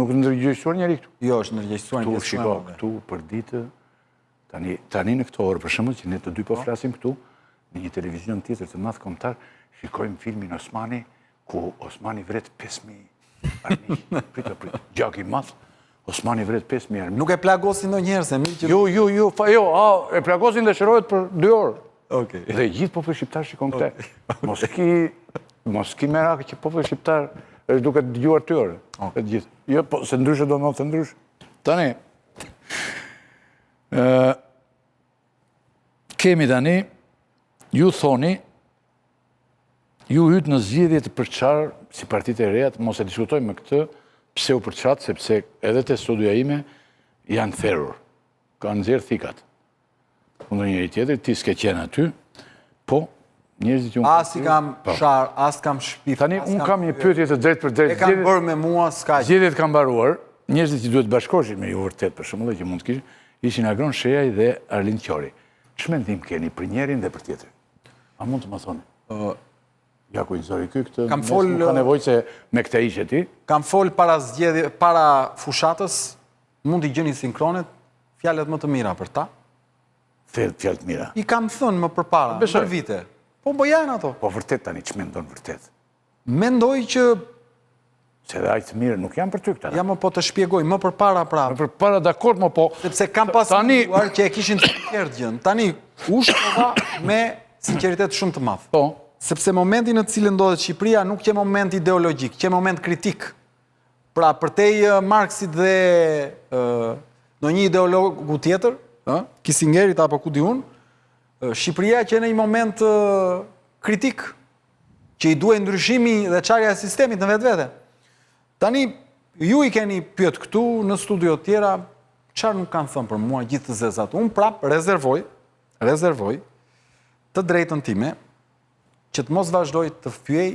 Nuk ndërgjegjësuar njeri këtu. Jo, është ndërgjegjësuar Tu shiko këtu për ditë tani në këtë orë për shembull që ne të dy po flasim këtu në një televizion tjetër të madh kombëtar, shikojmë filmin Osmani ku Osmani vret 5.000 armiq. Prit. Gjak i madh. Osmani vret 5.000 armiq. Nuk e plagosin ndonjëherë se mirë që Jo, e plagosin dhe shërohet për 2 orë. Okej. Dhe gjithë populli shqiptar shikon këtë. Mos ki merak që populli shqiptar është duke dëgjuar ty orë. Të gjithë. Jo, po se ndryshe do të ndrysh. Tani kemi tani, ju thoni, ju hytë në zgjedhje të përçar si partitë e reja, mos e diskutojmë me këtë, pse u përçat, sepse edhe te studia ime janë therrur. Kanë nxjerr thikat. Kundër njëri tjetër, ti s'ke qenë aty, po njerëzit që as i kam shar, as kam shpif. Tani unë kam një pyetje të drejtë për drejtë. E kam bërë me mua s'ka. Zgjedhjet kanë mbaruar, njerëzit që duhet bashkoheshin me ju vërtet për shembull që mund të kishin, ishin Agron Shejaj dhe Arlind Qori. Ç'mendim keni për njërin dhe për tjetrin? A mund të më thoni? Ja ku i zori ky këtë. Kam fol ka nevojë se me këtë ishe ti. Kam fol para zgjedhje, para fushatës, mund t'i gjeni sinkronet fjalët më të mira për ta. Fjalë të mira. I kam thënë më përpara, për vite. Po janë ato. Po vërtet tani ç'mendon vërtet? Mendoj që se dhe aq të mirë nuk janë për ty këta. Ja më po të shpjegoj më përpara pra. Më përpara dakord më po. Sepse kam pasur që e kishin të tjerë gjën. Tani u shkova me sinqeritet shumë të madh. Po. Sepse momenti në të cilin ndodhet Shqipëria nuk që moment ideologjik, që moment kritik. Pra përtej Marksit dhe në një ideologu tjetër, Kissingerit apo ku di unë, Shqipëria që në një moment kritik, që i duhet ndryshimi dhe çarja e sistemit në vetvete. Tani, ju i keni pyet këtu në studio tjera, çfarë nuk kanë thënë për mua gjithë të zezat. Unë prap rezervoj të drejtën time, që të mos vazhdoj të fyej,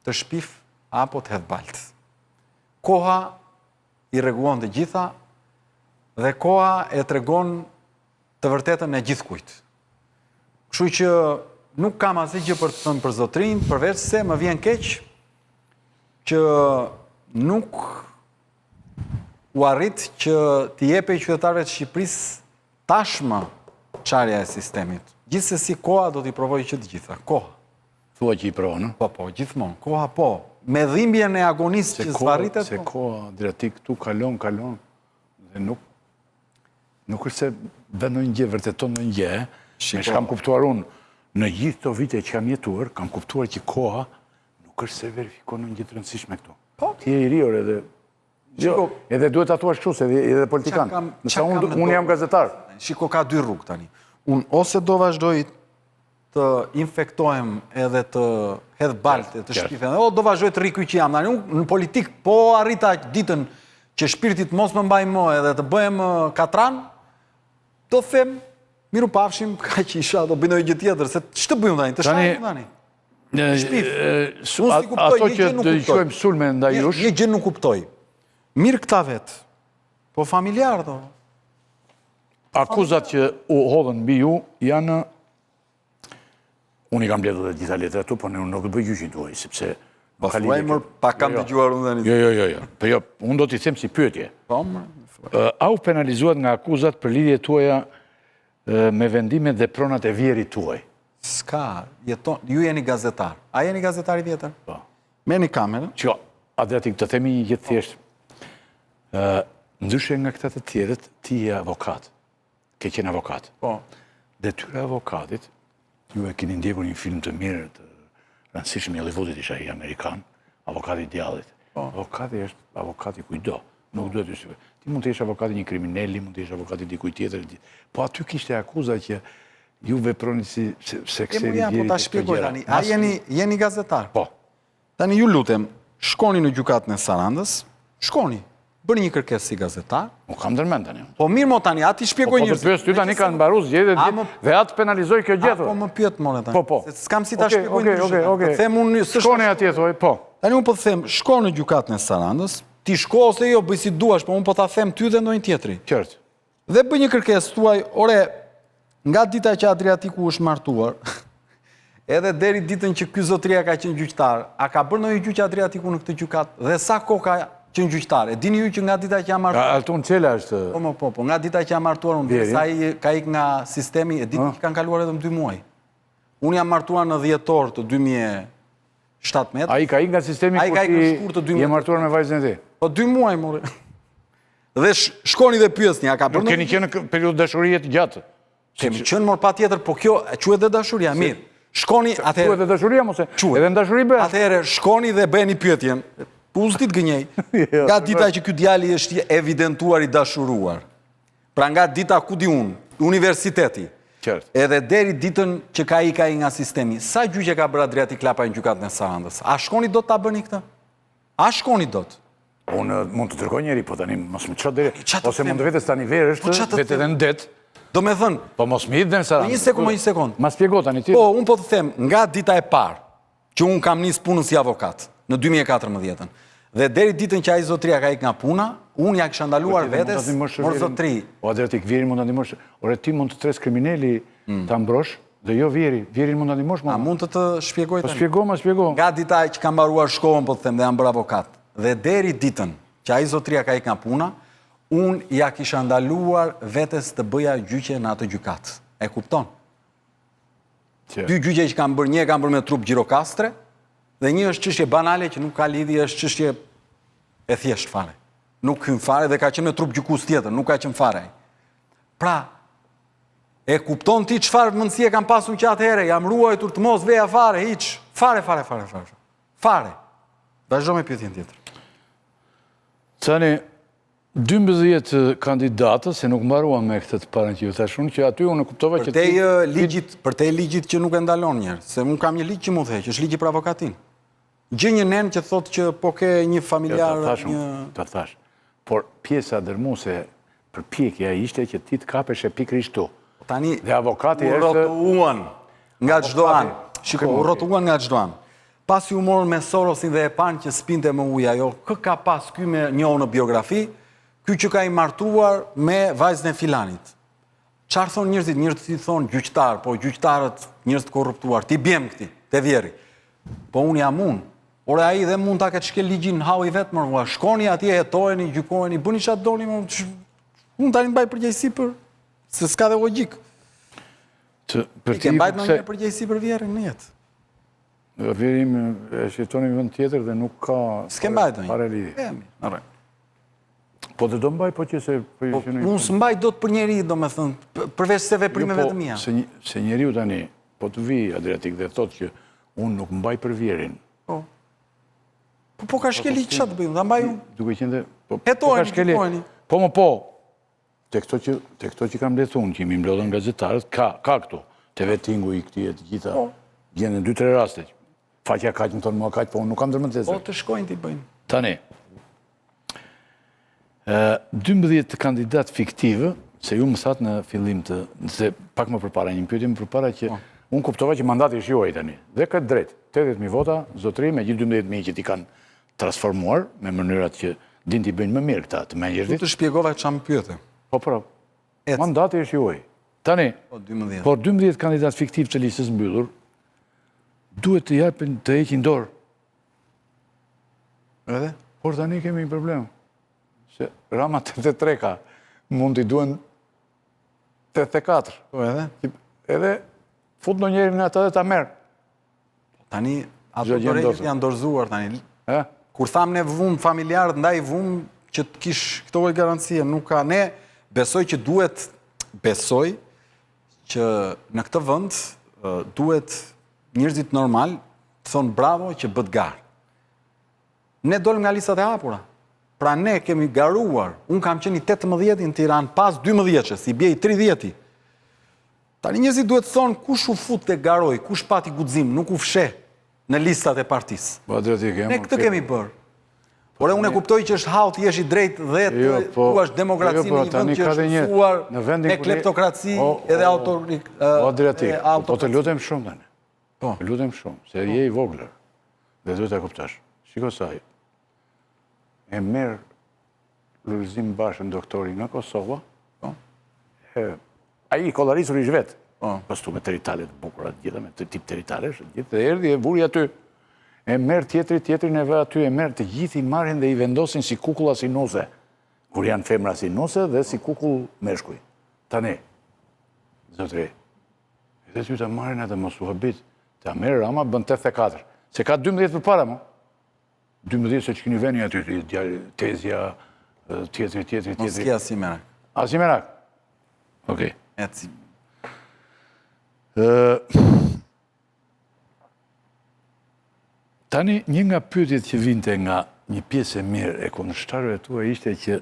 të shpif, apo të hedh balt. Koha i rregullon të gjitha, dhe koha e tregon të vërtetën e gjithkujt. Kështu që nuk kam asnjë gjë për të thënë për zotrin, përveç se më vjen keq që nuk u arrit që t'i jepej qytetarëve të Shqipërisë tashmë çarja e sistemit. Gjithsesi koha do t'i provojë që të gjitha. Koha. Thua që i provon, Po, gjithmonë. Koha po. Me dhimbjen e agonisë që zvarritet. Se koha drejt këtu kalon dhe nuk është se bën ndonjë gjë, vërteton ndonjë gjë, me shkam kuptuar unë. në gjithë të vite që kam jetuar, kam kuptuar që koha nuk është se verifikon në gjithë rëndësishme këtu. Ti e i rior edhe... Jo, edhe duhet atuar shqus, edhe politikan. Nësa unë jam gazetar. Shiko, ka dy rrugë tani. Unë ose do vazhdoj të infektohem edhe të hedh balte, të shpifen, o do vazhdoj të rikuj që jam. Unë në politik, po arrita ditën që shpirtit mos më mbaj më edhe të bëhem katran, do them, miru pafshim, ka që isha, do bëjnoj gjë tjetër, se që të bëjmë tani, të shajmë tani. Ato që të qojmë sulme nda jush... Një gjë nuk kuptoj. Mirë këta vetë, po familjar do. Akuzat që u hodhën mbi ju janë... Unë i kam bledhë dhe gjitha letra tu, po nuk të bëj gjyqin tuaj, sepse... Po thuaj mërë, pa kam të gjuar unë dhe një. Jo, unë do t'i them si pyetje. A u penalizuat nga akuzat për lidhje tuaja me vendimet dhe pronat e vjerit tuaj? Ska, ju jeni gazetar. A jeni gazetar i vjetër? Po. Me një kamerë? Qo, Adriatik, të themi një gjithë thjeshtë. Ndryshe nga këta të tjerët, ti je avokat. Ke qenë avokat. Po. Detyra avokatit, ju e keni ndjekur një film të mirë, të rëndësishëm i Hollywoodit isha i Amerikan, avokati djallit. Avokati është avokati kujdo. Nuk duhet të shqipë. Ti mund të jesh avokati një kriminelli, mund të jesh avokati dikuj tjetër. Po aty kishte akuza që ju veproni si sekseri vjerit. Po ta shpjegoj tani. A jeni gazetar? Po. Tani ju lutem, shkoni në gjykatën e Sarandës, shkoni. Bërë një kërkesë si gazetar. Nuk kam dërmend tani. Po mirë mo tani, ati shpjegoj njërës. Po të pyes ty tani kanë mbaru zgjedhjet dhe atë penalizoj kjo gjë. Po më pyet more tani. Po. Se s'kam si ta shpjegoj njërës. Shkoni atje thoj, po. Tani unë po të them, shko në gjykatën e Sarandës, ti shko ose jo, bëj si duash, po unë po ta them ty dhe ndonjë tjetri. Qartë. Dhe bëj një kërkesë tuaj, ore, nga dita që Adriatiku është martuar, edhe deri ditën që ky zotria ka qenë gjyqtar, a ka bërë ndonjë gjyq Adriatiku në këtë gjykat dhe sa kohë ka qenë gjyqtar? E dini ju që nga dita që jam martuar? Altun Cela është... Po, nga dita që jam martuar unë, sa i ka ik nga sistemi, e dini që kanë kaluar edhe më 2 muaj. Unë jam martuar në 10 të 2017. A i ka ik nga sistemi ku ti je martuar me vajzën e ti? Po 2 muaj, more. Dhe shkoni dhe pyesni, a ka bërë... Nuk keni qenë në periudhë dashurie të gjatë? Kemi qenë mor pa tjetër, po kjo quhet dhe dashuria, mirë. Shkoni, atëherë... Quhet dhe dashuria, mos e... Edhe në dashuri bëhet. Atëherë, shkoni dhe bëni pyetjen. Uztit gënjej. Nga dita që ky djali është evidentuar i dashuruar. Pra nga dita ku di unë, universiteti. Edhe deri ditën që ka i nga sistemi. Sa gjyqe ka bërë Adriatik Klapa në gjykatën e Sarandës? A shkoni do të ta bëni këtë? A shkoni do të? Unë mund të tërkoj njeri, po tani mos më qëtë dhere. Ose mund të vetës tani verë është, vetë edhe në detë. Do me thënë... Po mos më hitë dhe në Sarandës. Një sekund. Ma spjego tani ti. Po, unë po të them, nga dita e parë, që unë kam njës punën si avokat, në 2014, dhe deri ditën që a i zotria ka ik nga puna, unë ja kësha ndaluar vetes, mor zotri. O Adriatik, vjerin mund të ndimosh. Ore, ti mund të tres krimineli të ambrosh, dhe jo vjerin mund të ndimosh. A mund të të shpjegoj tani? Po shpjego. Nga dita që kam baruar shkollën, po të them, dhe jam bërë avokat, dhe deri ditën që a i zotria ka ik nga puna, unë ja kisha ndaluar vetes të bëja gjyqe në atë gjykat. E kupton? 2 gjyqe që kam bërë, një kam bërë me trup Gjirokastre, dhe një është çështje banale që nuk ka lidhje, është çështje e thjesht fare. Nuk hyn fare dhe ka qenë me trup gjykus tjetër, nuk ka qenë fare. Pra, e kupton ti çfarë mundësie kam pasur që atëherë, jam ruajtur të mos veja fare, hiç. Fare. Fare. Vazhdo me pyetjen tjetër. Tani, 12 kandidatës, se nuk mbaruam me këtë të parën që ju thashun, që aty unë kuptova që ti... Për te ligjit që nuk e ndalon njerë, se unë kam një ligj që mu theq, është ligji për avokatin. Gjë një nen që thot që po ke një familjar... Të thash, por pjesa dërmuese për pjekja ishte që ti të kapeshe pikrisht tu. Tani, dhe avokati u rotuan nga çdo anë. Shiko, u rotuan nga çdo anë. Pas ju morën me Sorosin dhe e panë që spinte më uja, jo, kë ka pas ky me njohë në biografi, ky që ka i martuar me vajzën e filanit. Qarë thonë njërëzit? Njërëzit thonë gjyqtar, po gjyqtarët njërës të korruptuar, ti bjem këti, te vjeri. Po unë jam unë. Ore aji dhe mund ta këtë shkel ligjin në hau i vetë mërë, shkoni atje, jetojeni, gjykojeni, bëni qatë doni, unë tani mbaj përgjegjësi për, se s'ka dhe logjik. I ke mbajt në një përgjegjësi për vjerin në jetë. Vjerim e shjetoni vend tjetër dhe nuk ka... S'ke mbajt në një. Pare lidi. Po dhe do mbaj, po që se... Unë s'mbaj do të për njeri, do me thënë, përveç se veprimeve të mija. Se njeri u tani, po të vi Adriatik dhe thotë që unë nuk mbaj për vjerin. Po ka shkeli që të bëjmë, da mbaj unë. Duke qenë dhe... Hetojni, hetojni. Po, te këto që kam letu unë, që imi mblodhën gazetarët, ka këtu. Te vetingu i këti e të gjitha, gjenë 2-3 raste. Faqja kaq më thonë mua kaq, po unë nuk kam dërmën të Po të shkojnë t'i bëjnë. Tani, 12 kandidat fiktivë, se ju më thatë në fillim të, se pak më përpara, një pyetje më përpara që unë kuptova që mandati është juaj tani. Dhe këtë drejt, 80.000 vota, zotëri, me gjithë 12.000 që ti kanë transformuar, me mënyrat që din t'i bëjnë më mirë këta të menjërdit. Tu të shpjegova që më pyete. Po, mandati është juaj. Tani, por 12 kandidat fiktiv të listës mbyllur, duhet të japin të heqin dorë. Edhe? Por tani kemi një problem. Se Rama 83 ka, mund t'i duen 84. Po edhe? Edhe fut në njerin nga ta dhe ta merë. Tani, ato dorejt janë dorëzuar tani. Kur thamë ne vumë familjarët, ndaj vumë që të kishë këto e garancie, nuk ka. Ne besoj që besoj që në këtë vënd duhet njerëzit normal të thonë bravo që bët garë. Ne dolim nga listat e hapura. Pra ne kemi garuar. Unë kam qeni 18 në Tiranë pas 12, si bje i 30. Tani njerëzit duhet të thonë kush u fut të garoj, kush pati guxim, nuk u fshe në listat e partisë. Ne këtë kemi bërë. Por e unë e kuptoj që është haut, jesh i drejt dhe tu është demokraci në një vënd që është mësuar me kleptokraci edhe autorik... O Adriatik, po të lutem shumë tani. Po. Të lutem shumë, se je i voglër. Dhe duhet e kuptash. Shiko saj, e merë Lulzim Bashën doktori nga Kosova, a i kolarisur i zhvetë, pastu me teritalet bukurat gjitha, me tip teritalesh, dhe erdi e buri aty. E merë tjetrin e vë aty, e merë të gjithi marrin dhe i vendosin si kukulla si nuse, kur janë femra si nuse dhe si kukull meshkuj. Tani, zotri, edhe ty të marrin atë mos u habit, të merë Rama bën 84, se ka 12 për para mo. 12 se që këni veni aty, tezja, tjetri. Mos ki Asimerak. Asimerak? Okej. Tani, një nga pyetjet që vinte nga një pjesë e mirë e kundërshtarëve tuaj ishte që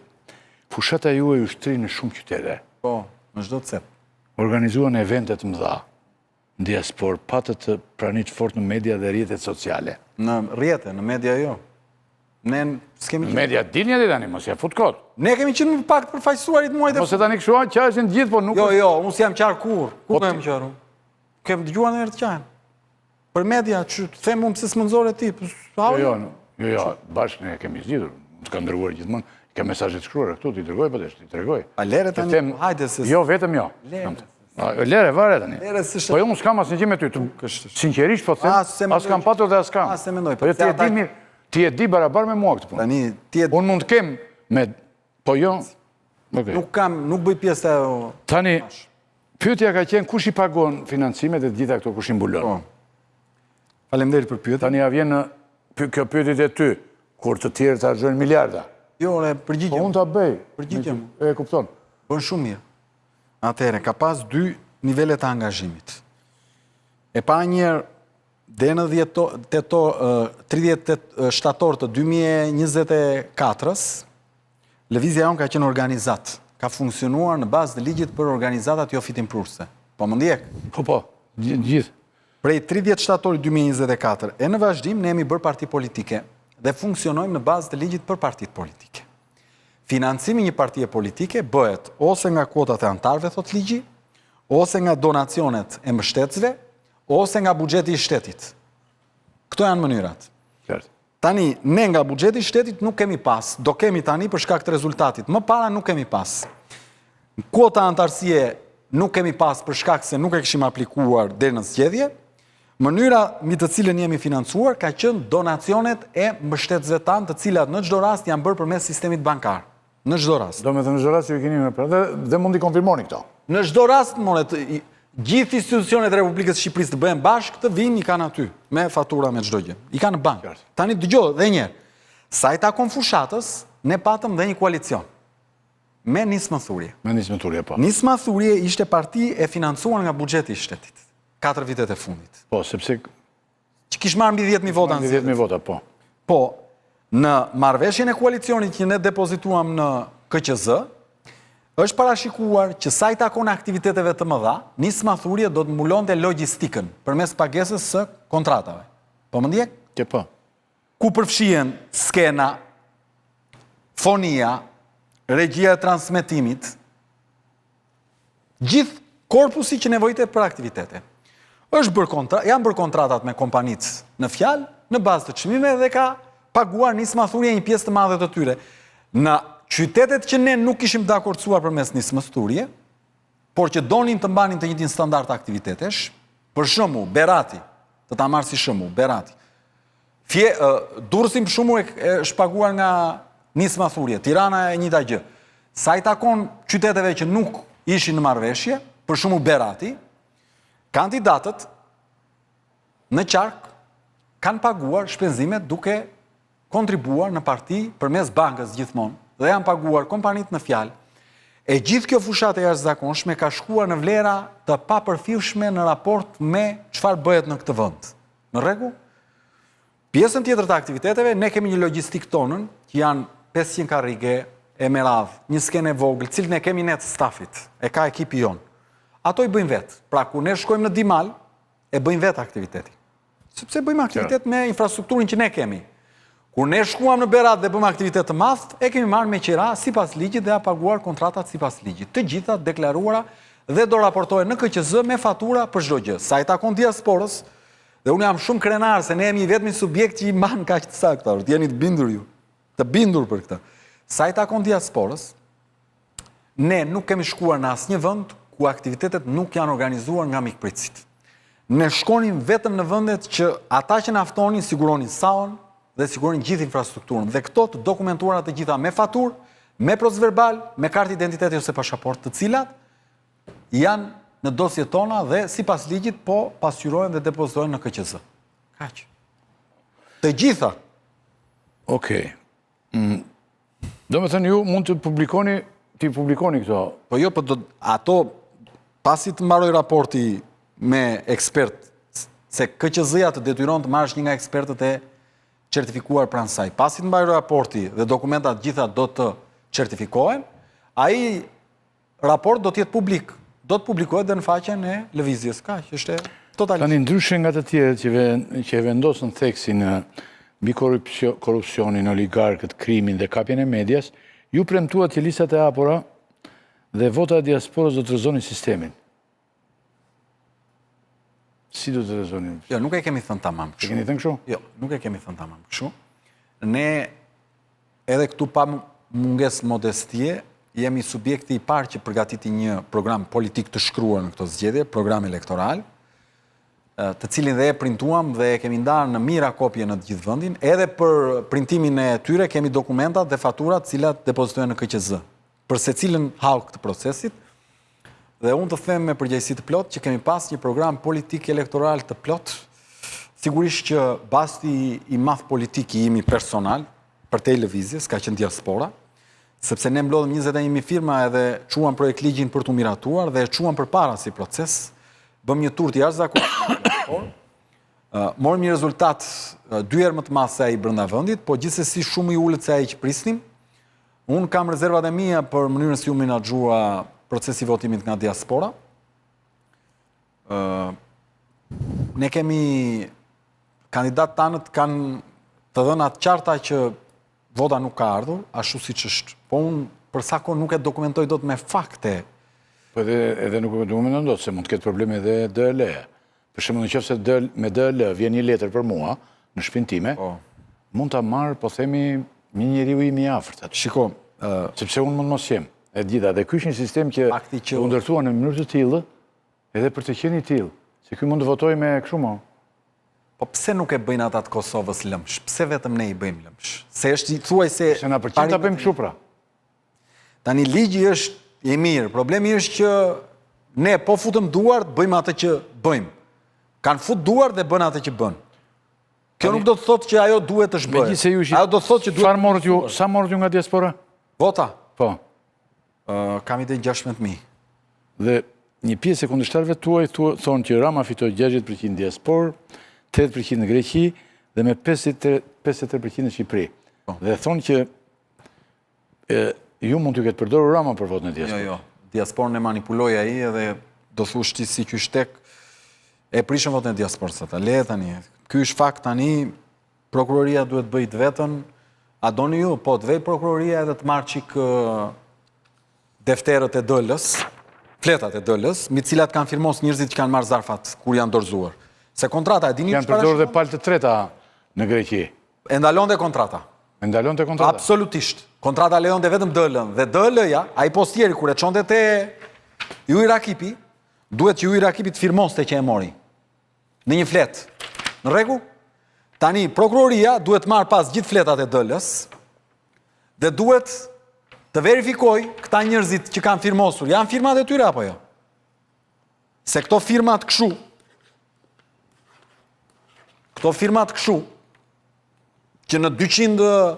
fushata juaj ushtri në shumë qytete. Po, në çdo cep. Organizuan eventet mëdha në diaspor, patët të pranit fort në media dhe rrjetet sociale. Në rrjete, në media jo. Ne s'kemi... Në media dilnja dhe tani, mos ja fut kot. Ne kemi qenë më pak të përfaqësuarit muajt e... Mos e tani kështu qashin gjithë, po nuk... Jo, unë s'jam qarë kur. Kur kem qarë? Kem dëgjuar në herë të qajnë. Për media, që të them unë pëse s'mënzore ti, Jo, bashkë ne kemi zgjidhur, të ka ndërguar gjithmonë, ka mesazhet shkruara këtu, ti dërgoj për ti tregoj. A lere tani, hajde se... Jo, vetëm jo. Lere, vare tani. Po unë s'kam asnjë gjë me ty, sinqerisht po them, as kam patur dhe as kam. As se mendoj. Po ti e di barabar me mua këtë punë. Tani, ti e... Unë mund të kem me... Po jo... Nuk bëj pjesë e... Tani, pyetja ka qenë kush i pagon financimet e gjitha këto kush i mbulon. Faleminderit për pyetje. Tani ja vjen në kjo pyetjet e ty, kur të tjerë të argjojnë miliarda. Jo, përgjigjem. Po unë ta bëj. Përgjigjem. E kupton. Bën shumë mirë. Atëherë, ka pas 2 nivelet të angazhimit. E pa njerë, dhe në 30 shtator të 2024-ës, lëvizja jonë ka qenë organizat. Ka funksionuar në bazë të ligjit për organizatat jo fitimprurse. Po më ndjek? Po, gjithë. Prej 30 shtatorit 2024, e në vazhdim ne jemi bërë parti politike dhe funksionojmë në bazë të ligjit për partit politike. Financimi një partije politike bëhet ose nga kuotat e antarëve, thot ligji, ose nga donacionet e mbështetësve, ose nga buxheti i shtetit. Këto janë mënyrat. Tani, ne nga buxheti i shtetit nuk kemi pas, do kemi tani për shkak të rezultatit. Më para nuk kemi pas. Kuota antarësie nuk kemi pas për shkak se nuk e kishim aplikuar deri në zgjedhje. Mënyra mbi të cilën jemi financuar ka qenë donacionet e mbështetësve tanë, të cilat në çdo rast janë bërë përmes sistemit bankar. Në çdo rast. Do me thënë në çdo rast që keni më pra dhe mund t'i konfirmoni këto. Në çdo rast, gjithë institucionet e Republikës së Shqipërisë të bëhen bashkë, të vinë i kanë aty, me fatura me çdo gjë. I kanë në bankë. Tani dëgjoj edhe një herë. Sa i takon fushatës, ne patëm dhe një koalicion. Me Nismë Thurje. Me Nismë Thurje, po. Nismë Thurje ishte parti e financuar nga buxheti i shtetit. 4 vitet e fundit. Po, sepse Që kishë marrë mbi 10.000 vota në 10.000 vota, po. Po, në marrëveshjen e koalicionit që ne depozituam në KQZ, është parashikuar që sa i takon aktiviteteve të mëdha, nisma thurje do të mbulonte logjistikën përmes pagesës së kontratave. Po më ndjek? Ke po. Ku përfshihen skena, fonia, regjia e transmetimit, gjithë korpusi që nevojite për aktivitete. Janë bërë kontratat me kompanitë në fjalë, në bazë të çmimeve dhe ka paguar nisma thurje një pjesë të madhe të tyre. Në qytetet që ne nuk ishim dakorcuar përmes nismës thurje, por që donin të mbanin të njëjtin standard aktivitetesh, për shembull, Berati, të ta marr si shembull, Berati. Durrësi për shembull është paguar nga nisma thurje, Tirana e njëjta gjë. Sa i takon qyteteve që nuk ishin në marrëveshje, për shembull Berati, kandidatët në qark kanë paguar shpenzimet duke kontribuar në parti përmes bankës gjithmonë dhe janë paguar kompanit në fjalë. E gjithë kjo fushat e jashtëzakonshme ka shkuar në vlera të papërfillshme në raport me çfarë bëhet në këtë vend. Në rregull? Pjesën tjetër të aktiviteteve ne kemi një logjistik tonën që janë 500 karrige e meradh, një skenë e vogël, cilën ne kemi ne të stafit, e ka ekipi jon. Ato i bëjmë vetë. Pra kur ne shkojmë në Dimal, e bëjmë vetë aktiviteti. Sepse bëjmë aktivitet me infrastrukturën që ne kemi. Kur ne shkuam në Berat dhe bëjmë aktivitet të madh, e kemi marrë me qira sipas ligjit dhe paguar kontratat sipas ligjit. Të gjitha deklaruara dhe do raportohen në KQZ me fatura për çdo gjë. Sa i takon diasporës, dhe unë jam shumë krenar se ne jemi vetëm subjekt që i mban kaq të sakta, jeni të bindur ju. Të bindur për këtë. Sa i takon diasporës, ne nuk kemi shkuar në asnjë vend ku aktivitetet nuk janë organizuar nga mikpritësit. Ne shkonim vetëm në vendet që ata që na ftonin siguronin saun dhe siguronin gjithë infrastrukturën. Dhe këto të dokumentuara të gjitha me faturë, me procesverbal, me kartë identiteti ose pasaport, të cilat janë në dosjet tona dhe sipas ligjit po pasqyrohen dhe depozitohen në KQZ. Kaq. Të gjitha. Okej. Do me thënë ju mund të publikoni këto. Po jo, ato pasi të mbaroj raporti me ekspert, se KQZ-ja të detyron të marrësh një nga ekspertët e certifikuar pranë saj. Pasi të mbaroj raporti dhe dokumentat gjitha do të certifikohen, ai raport do të jetë publik. Do të publikohet dhe në faqen e lëvizjes. Kaq, është totalisht. Tani ndryshe nga të tjerët që e vendosën theksin mbi korrupsionin, oligarkët, krimin dhe kapjen e medias, ju premtuat që listat e hapura dhe vota e diasporës do të rrezonin sistemin. Si do të rrezonin? Jo, nuk e kemi thënë tamam kështu. E keni thënë kështu? Jo, nuk e kemi thënë tamam kështu. Ne edhe këtu pa mungesë modestie, jemi subjekti i parë që përgatiti një program politik të shkruar në këto zgjedhje, program elektoral, të cilin dhe e printuam dhe e kemi ndarë në mira kopje në të gjithë vendin. Edhe për printimin e tyre kemi dokumentat dhe faturat cilat depozitohen në KQZ. Për secilën halk të procesit, dhe unë të them me përgjegjësi të plot që kemi pas një program politik elektoral të plot, sigurisht që basti i madh politik i imi personal për te lëvizjes ka qenë diaspora, sepse ne mblodhëm 21.000 firma edhe quam projekt ligjin për të miratuar dhe quam përpara si proces, bëm një tur të jashtëzakonshëm, morëm një rezultat 2 herë më të madh se ai brenda vendit, po gjithsesi shumë i ulët se ai që prisnim. Unë kam rezervat e mia për mënyrën si u menaxhua procesi i votimit nga diaspora. Ne kemi kandidatë tanët kanë të dhënat qarta që vota nuk ka ardhur, ashtu siç është. Po unë për sa kohë nuk e dokumentoj dot me fakte. Po edhe nuk e dokumenton dot se mund të ketë probleme edhe DL-ja. Për shembull, nëse me DL vjen një letër për mua në shtëpinë time, mund ta marr, po themi, një njeriu i afërt. Shiko, sepse unë mund mos jem. E gjitha, dhe ky është një sistem që u ndërtua në mënyrë të tillë, edhe për të qenë i tillë, se ky mund të votojë me kështu më. Po pse nuk e bëjnë ata të Kosovës lëmsh? Pse vetëm ne i bëjmë lëmsh? Se është thuaj se se na pëlqen ta bëjmë kështu pra. Tani ligji është i mirë. Problemi është që ne po futëm duart, bëjmë atë që bëjmë. Kan fut duart dhe bën atë që bën. Kjo nuk do të thotë që ajo duhet të shbëhet. Ajo do të thotë që duhet. Çfarë morët ju? Sa morët ju nga diaspora? Vota? Po. Kam ide 16.000. Dhe një pjesë e kundërshtarëve tuaj thonë që Rama fitoi 60% në diasporë, 8% në Greqi dhe me 53% në Shqipëri. Dhe thonë që ju mund t'ju ketë përdorur Rama për votën e diasporë. Jo. Diasporën e manipuloj ai edhe do thush ti si qyshtek e prishën votën e diasporës ata. Le tani. Ky është fakt tani, prokuroria duhet bëj të vetën. A doni ju, po të vej prokuroria edhe të marrë qik defterët e dëllës, fletat e dëllës, mi cilat kanë firmos njerëzit që kanë marrë zarfat kur janë dorëzuar. Se kontrata e dini Janë përdorur dhe palë të treta në Greqi. E ndalon dhe kontrata. E ndalon të kontrata? Absolutisht. Kontrata lejon dhe vetëm dëllën. Dhe dëllëja, a i postieri kur e çonte te Yuri Rakipi, duhet që Yuri Rakipi të firmoste që e mori. Në një flet. Në rregull? Tani, prokuroria duhet marrë pas gjithë fletat e dëllës dhe duhet të verifikoj këta njerëzit që kanë firmosur. Janë firmat e tyre apo jo? Se këto firmat këshu, që në 200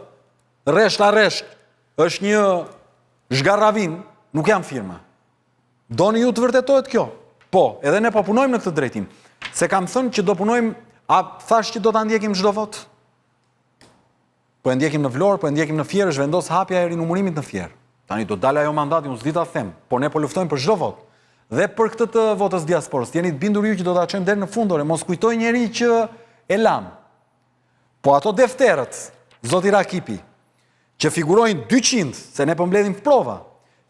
resht a resht është një zhgarravin, nuk janë firma. Doni ju të vërtetohet kjo? Po, edhe ne po punojmë në këtë drejtim. Se kam thënë që do punojmë, a thash që do të ndjekim çdo vot? Po e ndjekim në Vlorë, po e ndjekim në Fier, është vendos hapja e rinumurimit në Fier. Tani do dalë ajo mandati, unë s'di ta them, po ne po luftojmë për çdo vot. Dhe për këtë të votës diasporës, jeni të bindur ju që do ta çojmë deri në fundore, mos kujtoj njeri që e lam. Po ato defterët, zoti Rakipi, që figurojnë 200, se ne po mbledhim prova,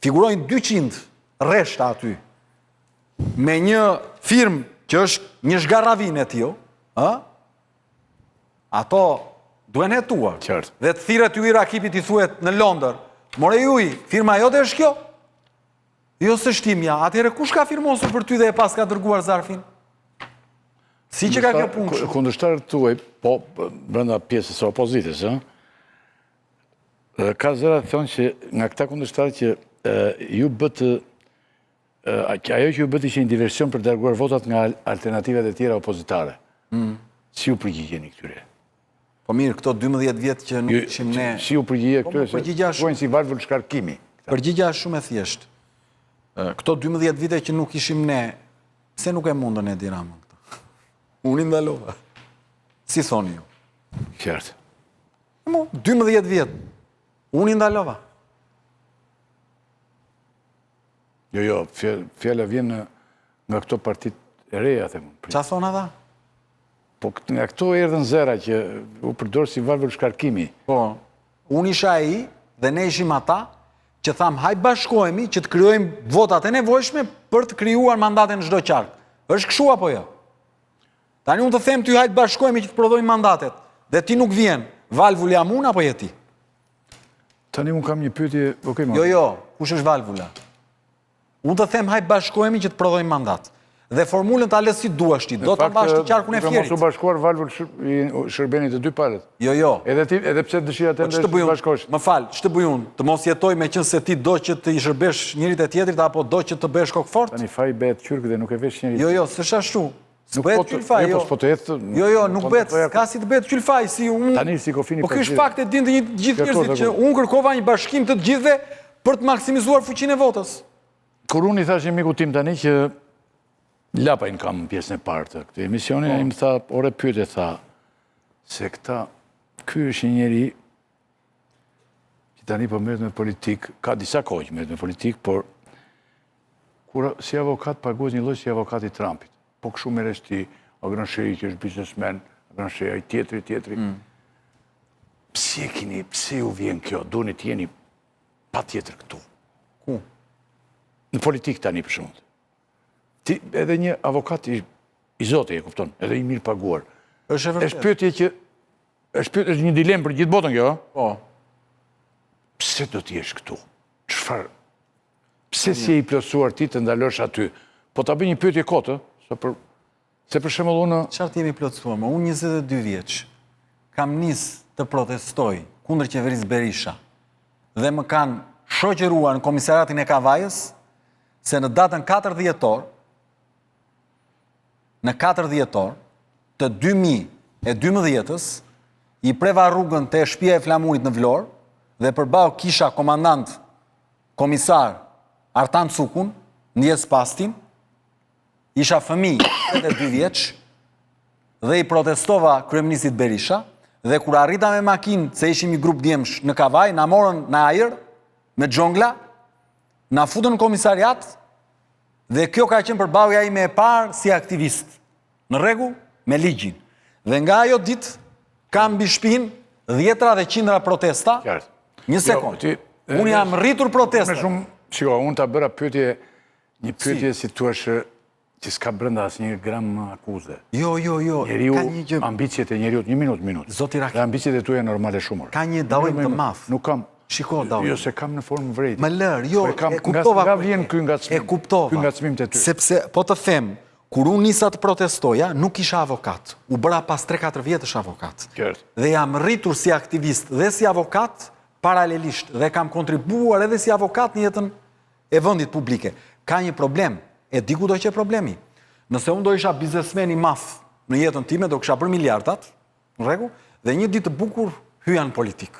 figurojnë 200 rreshta aty, me një firmë që është një zhgarravin e tillë, ato duen hetuar. Qartë. Dhe të thirret Yuri Rakipit i thuhet në Londër, more juj, firma jote është kjo? Jo së shtimja, atëherë kush ka firmosur për ty dhe e pas ka dërguar zarfin? Si që ka kjo punë? Kundërshtarët tuaj, po brenda pjesës së opozitës, ka zëra të thonë që nga këta kundërshtarë që ju bëtë ajo që ju bëti që një diversion për dërguar votat nga alternativat e tjera opozitare. Si ju përgjigjeni këtyre? Po mirë, këto 12 vjetë që nuk ishim ne... Si ju përgjigje këtyre? Përgjigja Se si valvul shkarkimi. Përgjigja është shumë e thjeshtë. Këto 12 vite që nuk ishim ne, pse nuk e mundën Edi Rama këto? Unë i ndalova. Si thoni ju? Qartë. 12 vjetë. Unë i ndalova. Jo, fjalla vjen nga këto partit e reja, themun. Qa thonë ata? Po nga këto erdhën zera që u përdorë si valvul shkarkimi. Po, unë isha i dhe ne ishim ata që thamë hajt bashkohemi që të kryojmë votat e nevojshme për të kryuar mandatin në çdo qark. Është kështu apo jo? Tani unë të them ty hajt bashkohemi që të prodhojmë mandatet dhe ti nuk vjen, valvul jam unë apo je ti? Tani unë kam një pyetje, Jo, kush është valvula? Unë të them hajt bashkohemi që të prodhojmë mandat. Dhe formulën të alës si duash ti, do të mbash të qarkun e Fierit. Mos u bashkuar valvul Shërbenit të dy palët. Jo. Edhe pse dëshira të ndër të bashkosh. Më fal, ç'të bëj unë? Të mos jetoj me qenë se ti do që të i shërbesh njërit e tjetrit apo do që të bësh kokfort? Tani faj bëhet qyrk dhe nuk e vesh njëri. Jo, s'është ashtu. S'bëhet qylfaj, jo. Po të jetë. Jo, nuk bëhet, ka si të bëhet qylfaj si unë. Tani si Kofini. Po ky është fakt e dinë të gjithë njerëzit që unë kërkova një bashkim të gjithëve për të maksimizuar fuqinë e votës. Kur unë i thash miku tim tani që lapajnë kam pjesën e parë të këtë emisioni, ai më tha, ore pyetje, tha, se ky është një njeri që tani po merret me politikë, ka disa kohë që merret me politikë, por kur si avokat paguhet një lloj si avokati Trumpit. Po kështu merresh ti, Agranshei që është biznesmen, Agranshei ai tjetri. Pse ju vjen kjo? Duhet të jeni patjetër këtu. Ku? Në politikë tani për shembull. Edhe një avokat i Zotit, e kupton, edhe i mirë paguar. Është e vërtetë. Është pyetje që është një dilemë për gjithë botën kjo, Po. Pse do të jesh këtu? Çfarë? Pse si e i plotësuar ti të ndalosh aty? Po ta bëj një pyetje kotë, se për shembull unë Çfarë ti jemi plotësuar? Unë 22 vjeç kam nis të protestoj kundër qeverisë Berisha dhe më kanë shoqëruar në komisariatin e Kavajës se në datën 4 dhjetor të 2012-ës i preva rrugën te shtëpia e Flamurit në Vlorë dhe përballë kisha komandant komisar Artan Cukun, ndjes Pastin, isha fëmijë 22 vjeç dhe i protestova kryeministit Berisha dhe kur arrita me makinë, se ishim një grup djemsh në Kavaj, na morën në ajër me xhongla, na futën në komisariat dhe kjo ka qenë përballja ime e parë si aktivist. Në rregull me ligjin. Dhe nga ajo ditë kam mbi shpinë dhjetra dhe qindra protesta. Qartë. Një sekond. Unë jam rritur protesta. Unë ta bëra një pyetje si thua që s'ka brenda asnjë gram akuze. Jo. Njeriu, Ka një gjë. ambicjet e njeriu, një minutë. Zoti Raki. Dhe ambicjet e tua normale shumë. Ka një dallim të madh. Nuk kam. Shiko dallim. Jo se kam në formë vrejtje. Më lër, jo, e kuptova. Nga vjen ky ngacmim. E kuptova. Ky ngacmim të ty. Sepse po të them, kur unë nisa të protestoja, nuk isha avokat. U bëra pas 3-4 vjetësh avokat. Qartë. Dhe jam rritur si aktivist dhe si avokat paralelisht dhe kam kontribuar edhe si avokat në jetën e vendit publike. Ka një problem, e di ku do që problemi. Nëse unë do isha biznesmen i madh në jetën time, do kisha bërë miliardat, në rregull, dhe një ditë të bukur hyja në politik.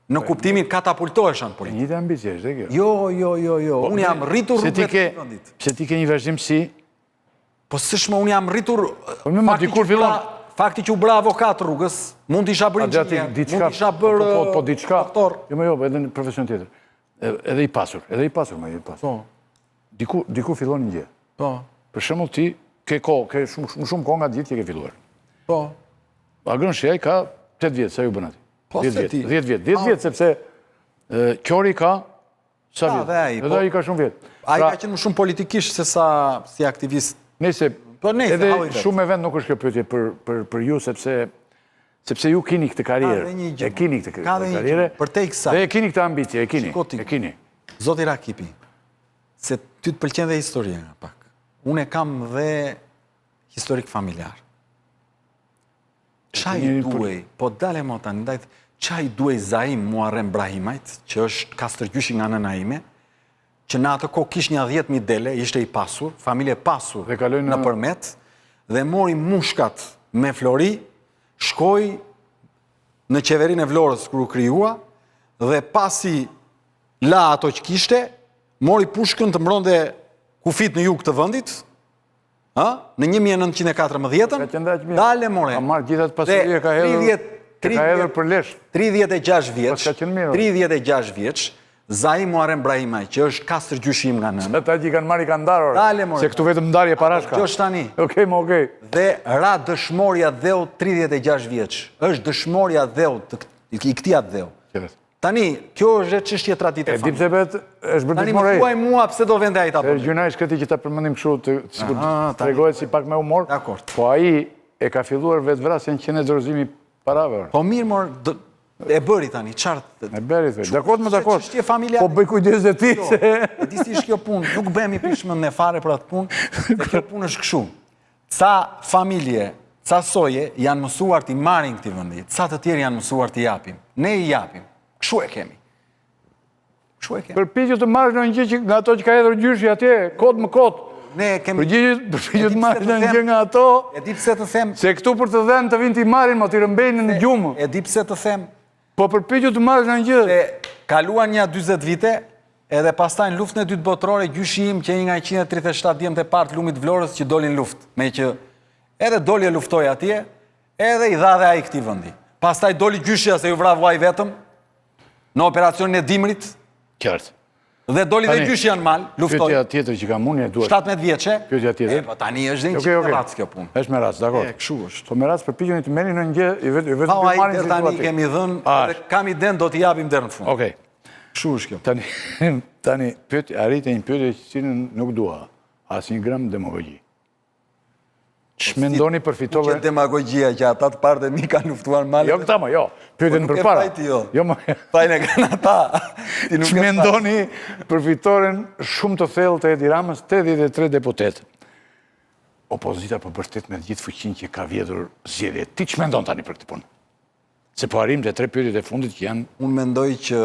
Në kuptimin katapultohesha në politikë. Një të ambicje është dhe kjo. Jo. Unë jam rritur rrugët të vendit. Se ti ke një vazhdim si? Po s'shmë unë jam rritur... dikur fillon. Fakti që u bëra avokat rrugës, mund t'isha bërë inxhinier, mund t'isha bërë doktor. Jo, edhe në profesion tjetër. Edhe i pasur, më i pasur. Dikur fillon një gjë. Po. Për shembull ti ke shumë kohë nga ditë që ke filluar. Po. Agron Shej ka 8 vjetë, sa ju bën aty? Po, 10 vjetë, sepse Qori ka sa vjetë? Edhe ai ka shumë vjetë. Ai ka qenë më shumë politikisht se sa si aktivist. Nëse, edhe shumë e vend nuk është kjo pyetje për ju, sepse ju kini këtë karierë. E kini këtë karierë. Dhe e kini këtë ambicje, e kini. Zoti Rakipi, se ty të pëlqen dhe historia nga pak. Unë e kam dhe historik familjar. Qaj duhej, po dale mo tani, ndajt, qaj duhej Zaim Muharrem Brahimajt, që është kastërgjyshi nga nëna ime, që në atë kohë kish një 10.000 dele, ishte i pasur, familje pasur në përmet, dhe mori mushkat me Flori, shkoj në qeverin e Vlorës kër u kryua, dhe pasi la ato që kishte, mori pushkën të mbronde kufit në jug të vëndit, në 1914, dale more. A marrë gjithat pasurie ka hedhur për lesh. 36 vjeç, Zaim Muharrem Brahimaj, që është kastër gjyshim nga nënë. Ata që i kanë marrë i kanë darë, se këtu vetëm ndarje parashka. Kjo është tani. Okej. Dhe ra dëshmorja dheu 36 vjeç. është dëshmorja dheu, i këtia dheu. Tani, kjo është çështje tradite familje. E di pse vetë është bërë tani më thuaj mua pse do vende ai ta bëj. Gjunaj shkëti që ta përmendim kështu sikur tregohet si pak me humor. Po ai e ka filluar vetvrasjen që në dorëzimi parave. Po mirë mor, e bëri tani, qartë. E bëri thoj. Dakord, Çështje familjare. Po bëj kujdes dhe ti se e di si është kjo punë, nuk bëhemi pishmën ne fare për atë punë. Dhe kjo punë është kështu. Ca familje, ca soje janë mësuar t'i marrin këtij vendi. Ca të tjerë janë mësuar t'i japim. Ne i japim. Kështu e kemi. Përpiqju të marrësh në një gjë nga ato që ka hedhur gjyshi atje, kot më kot. Ne kemi përpiqju të marrësh në një gjë nga ato. E di pse të them. Se këtu për të dhënë të vinë t'i marrin, mo t'i rëmbejnë në gjumë. E di pse të them. Po përpiqju të marrësh në një gjë. Se kaluan një 40 vite, edhe pastaj në luftën e dytë botërore, gjyshi im që nga 137 djemtë e parë të lumit Vlorës që dolin luftë, me që edhe doli e luftoi atje, edhe i dha dhe ai këtij vendi. Pastaj doli gjyshja se ju vra vllai vetëm. Në operacionin e Dimrit. Qartë. Dhe doli dhe gjyshja në mal, luftoi. Pyetja tjetër që kam unë e duhet. 17 vjeçe. Pyetja tjetër. Po tani është dhe një rac kjo punë. Është me rac, dakor. Kështu është. Po me rac përpiqeni të merrni në një gjë, i vetëm të marrin situatë. Tani kemi dhënë, kam iden do t'i japim deri në fund. Okej. Kështu është kjo. Tani arrite një pyetje që cilën nuk dua. Asnjë gram demagogji. Ç'mendoni për fitove? Që demagogjia që ata të parë dhe mi kanë luftuar mal. Jo këta më, jo. Pyetën përpara. Jo më. Fajin e kanë ata. Ç'mendoni për fitoren shumë të thellë të Edi Ramës, 83 deputet. Opozita po bërtet me gjithë fuqinë që ka vjedhur zgjedhje. Ti ç'mendon tani për këtë punë? Se po arrim te 3 pyetjet e fundit që janë. Unë mendoj që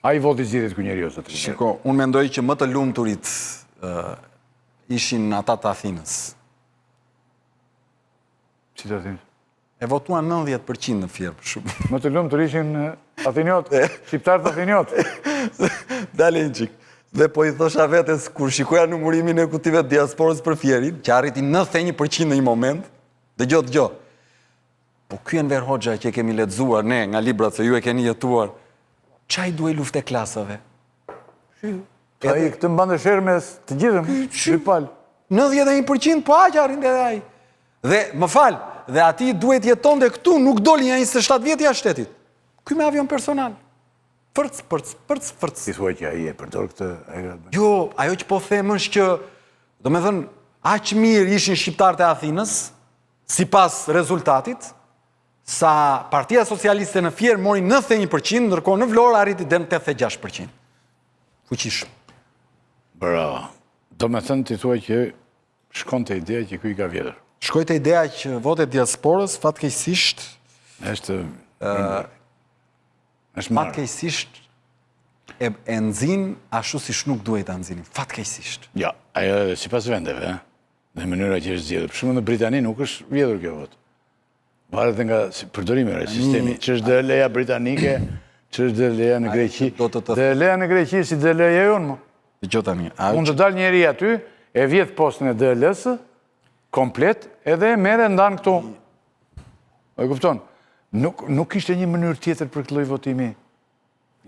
ai voti zgjedhjet ku njeriu zot. Shiko, unë mendoj që më të lumturit ishin ata të Athinës. Si të Athinës? E votuan 90% në Fier, për shumë. Më të lumtur ishin Athiniot, shqiptarët Athiniot. Dale një qik. Dhe po i thosha vetes, kur shikoja numërimin e kutive të diasporës për fjerin, që arriti 91% në një moment, dëgjo. Po ky Enver Hoxha që kemi lexuar ne nga librat se ju e keni jetuar, çaj duhet luftë e klasave? Ai këtë mbante shermes të gjithëm, shqipal. 91% po aq arrin edhe ai. Dhe më fal, dhe ati duhet jetonte këtu, nuk doli nga 27 vjet jashtë shtetit. Ky me avion personal. Fërc. Si thua që ai e përdor këtë? Jo, ajo që po them është që, do me thënë, aq mirë ishin shqiptarët e Athinës, sipas rezultatit, sa Partia Socialiste në Fier mori 91%, ndërkohë në Vlorë arriti deri në 86%. Fuqishëm. Bravo. Do me thënë ti thua që shkonte ideja që ky i ka vjetër. Shkojte ideja që votet diasporës, fatkeqësisht, është marrë. fatkeqësisht e nxin ashtu siç nuk duhet ta nxinin. Fatkeqësisht. Ja, ajo sipas vendeve, në mënyra që është zgjedhur. Për shembull në Britani nuk është vjedhur kjo votë. Varet nga përdorimi i sistemi. Ç'është dhe leja britanike, ç'është dhe leja në Greqi. Dhe leja në Greqi si dhe leja jonë. Dëgjoj tani. Mund të dalë njeri aty, e vjedh postën e DLS komplet edhe e merre ndan këtu. E kupton? Nuk ishte një mënyrë tjetër për këtë lloj votimi.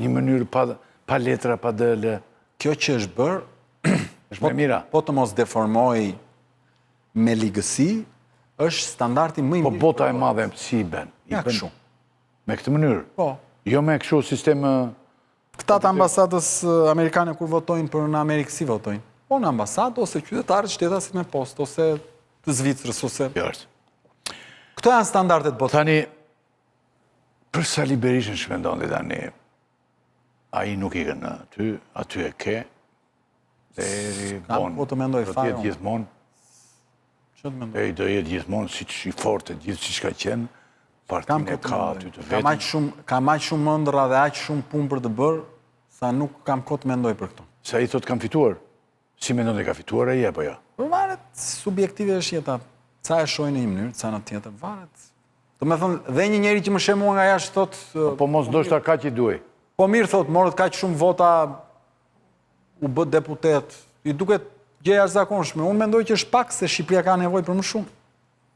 Një mënyrë pa letra, pa DL. Kjo që është bërë, është më mira. po të mos deformoj me ligësi, është standardi më i Po mirë. bota e madhe si i bën? Ja kështu. Me këtë mënyrë. Po. Jo me kështu sistem. Këta të ambasadës amerikane kur votojnë për në Amerikë si votojnë? Po në ambasadë ose qytetarët shtetasit me post, ose të Zvicrës, ose... Jo është. Këto janë standardet botë. Tani, për Sali Berishën shmendon dhe tani, a i nuk i kënë aty e ke, dhe eri bon. Po të mendoj Do fare. t'jetë gjithmonë, Që të mendoj? do jetë gjithmonë si që i forte, gjithë që ka qenë, partin e ka aty të vetën. Kam aq shumë ëndra dhe aq shumë punë për të bërë, sa nuk kam kohë të mendoj për këto. Sa i thot kam fituar, si mendon dhe ka fituar e je, po ja. Por varet, subjektive është jeta. Ca e shojnë në një mënyrë, ca në tjetër, varet. Do me thënë, dhe një njeri që më sheh mua nga jashtë thot... Po mos do shta ka që i duaj. Po mirë thot, morët kaq shumë vota, u bët deputet, i duket gjë jashtëzakonshme. Unë mendoj që është pak se Shqipëria ka nevojë për më shumë.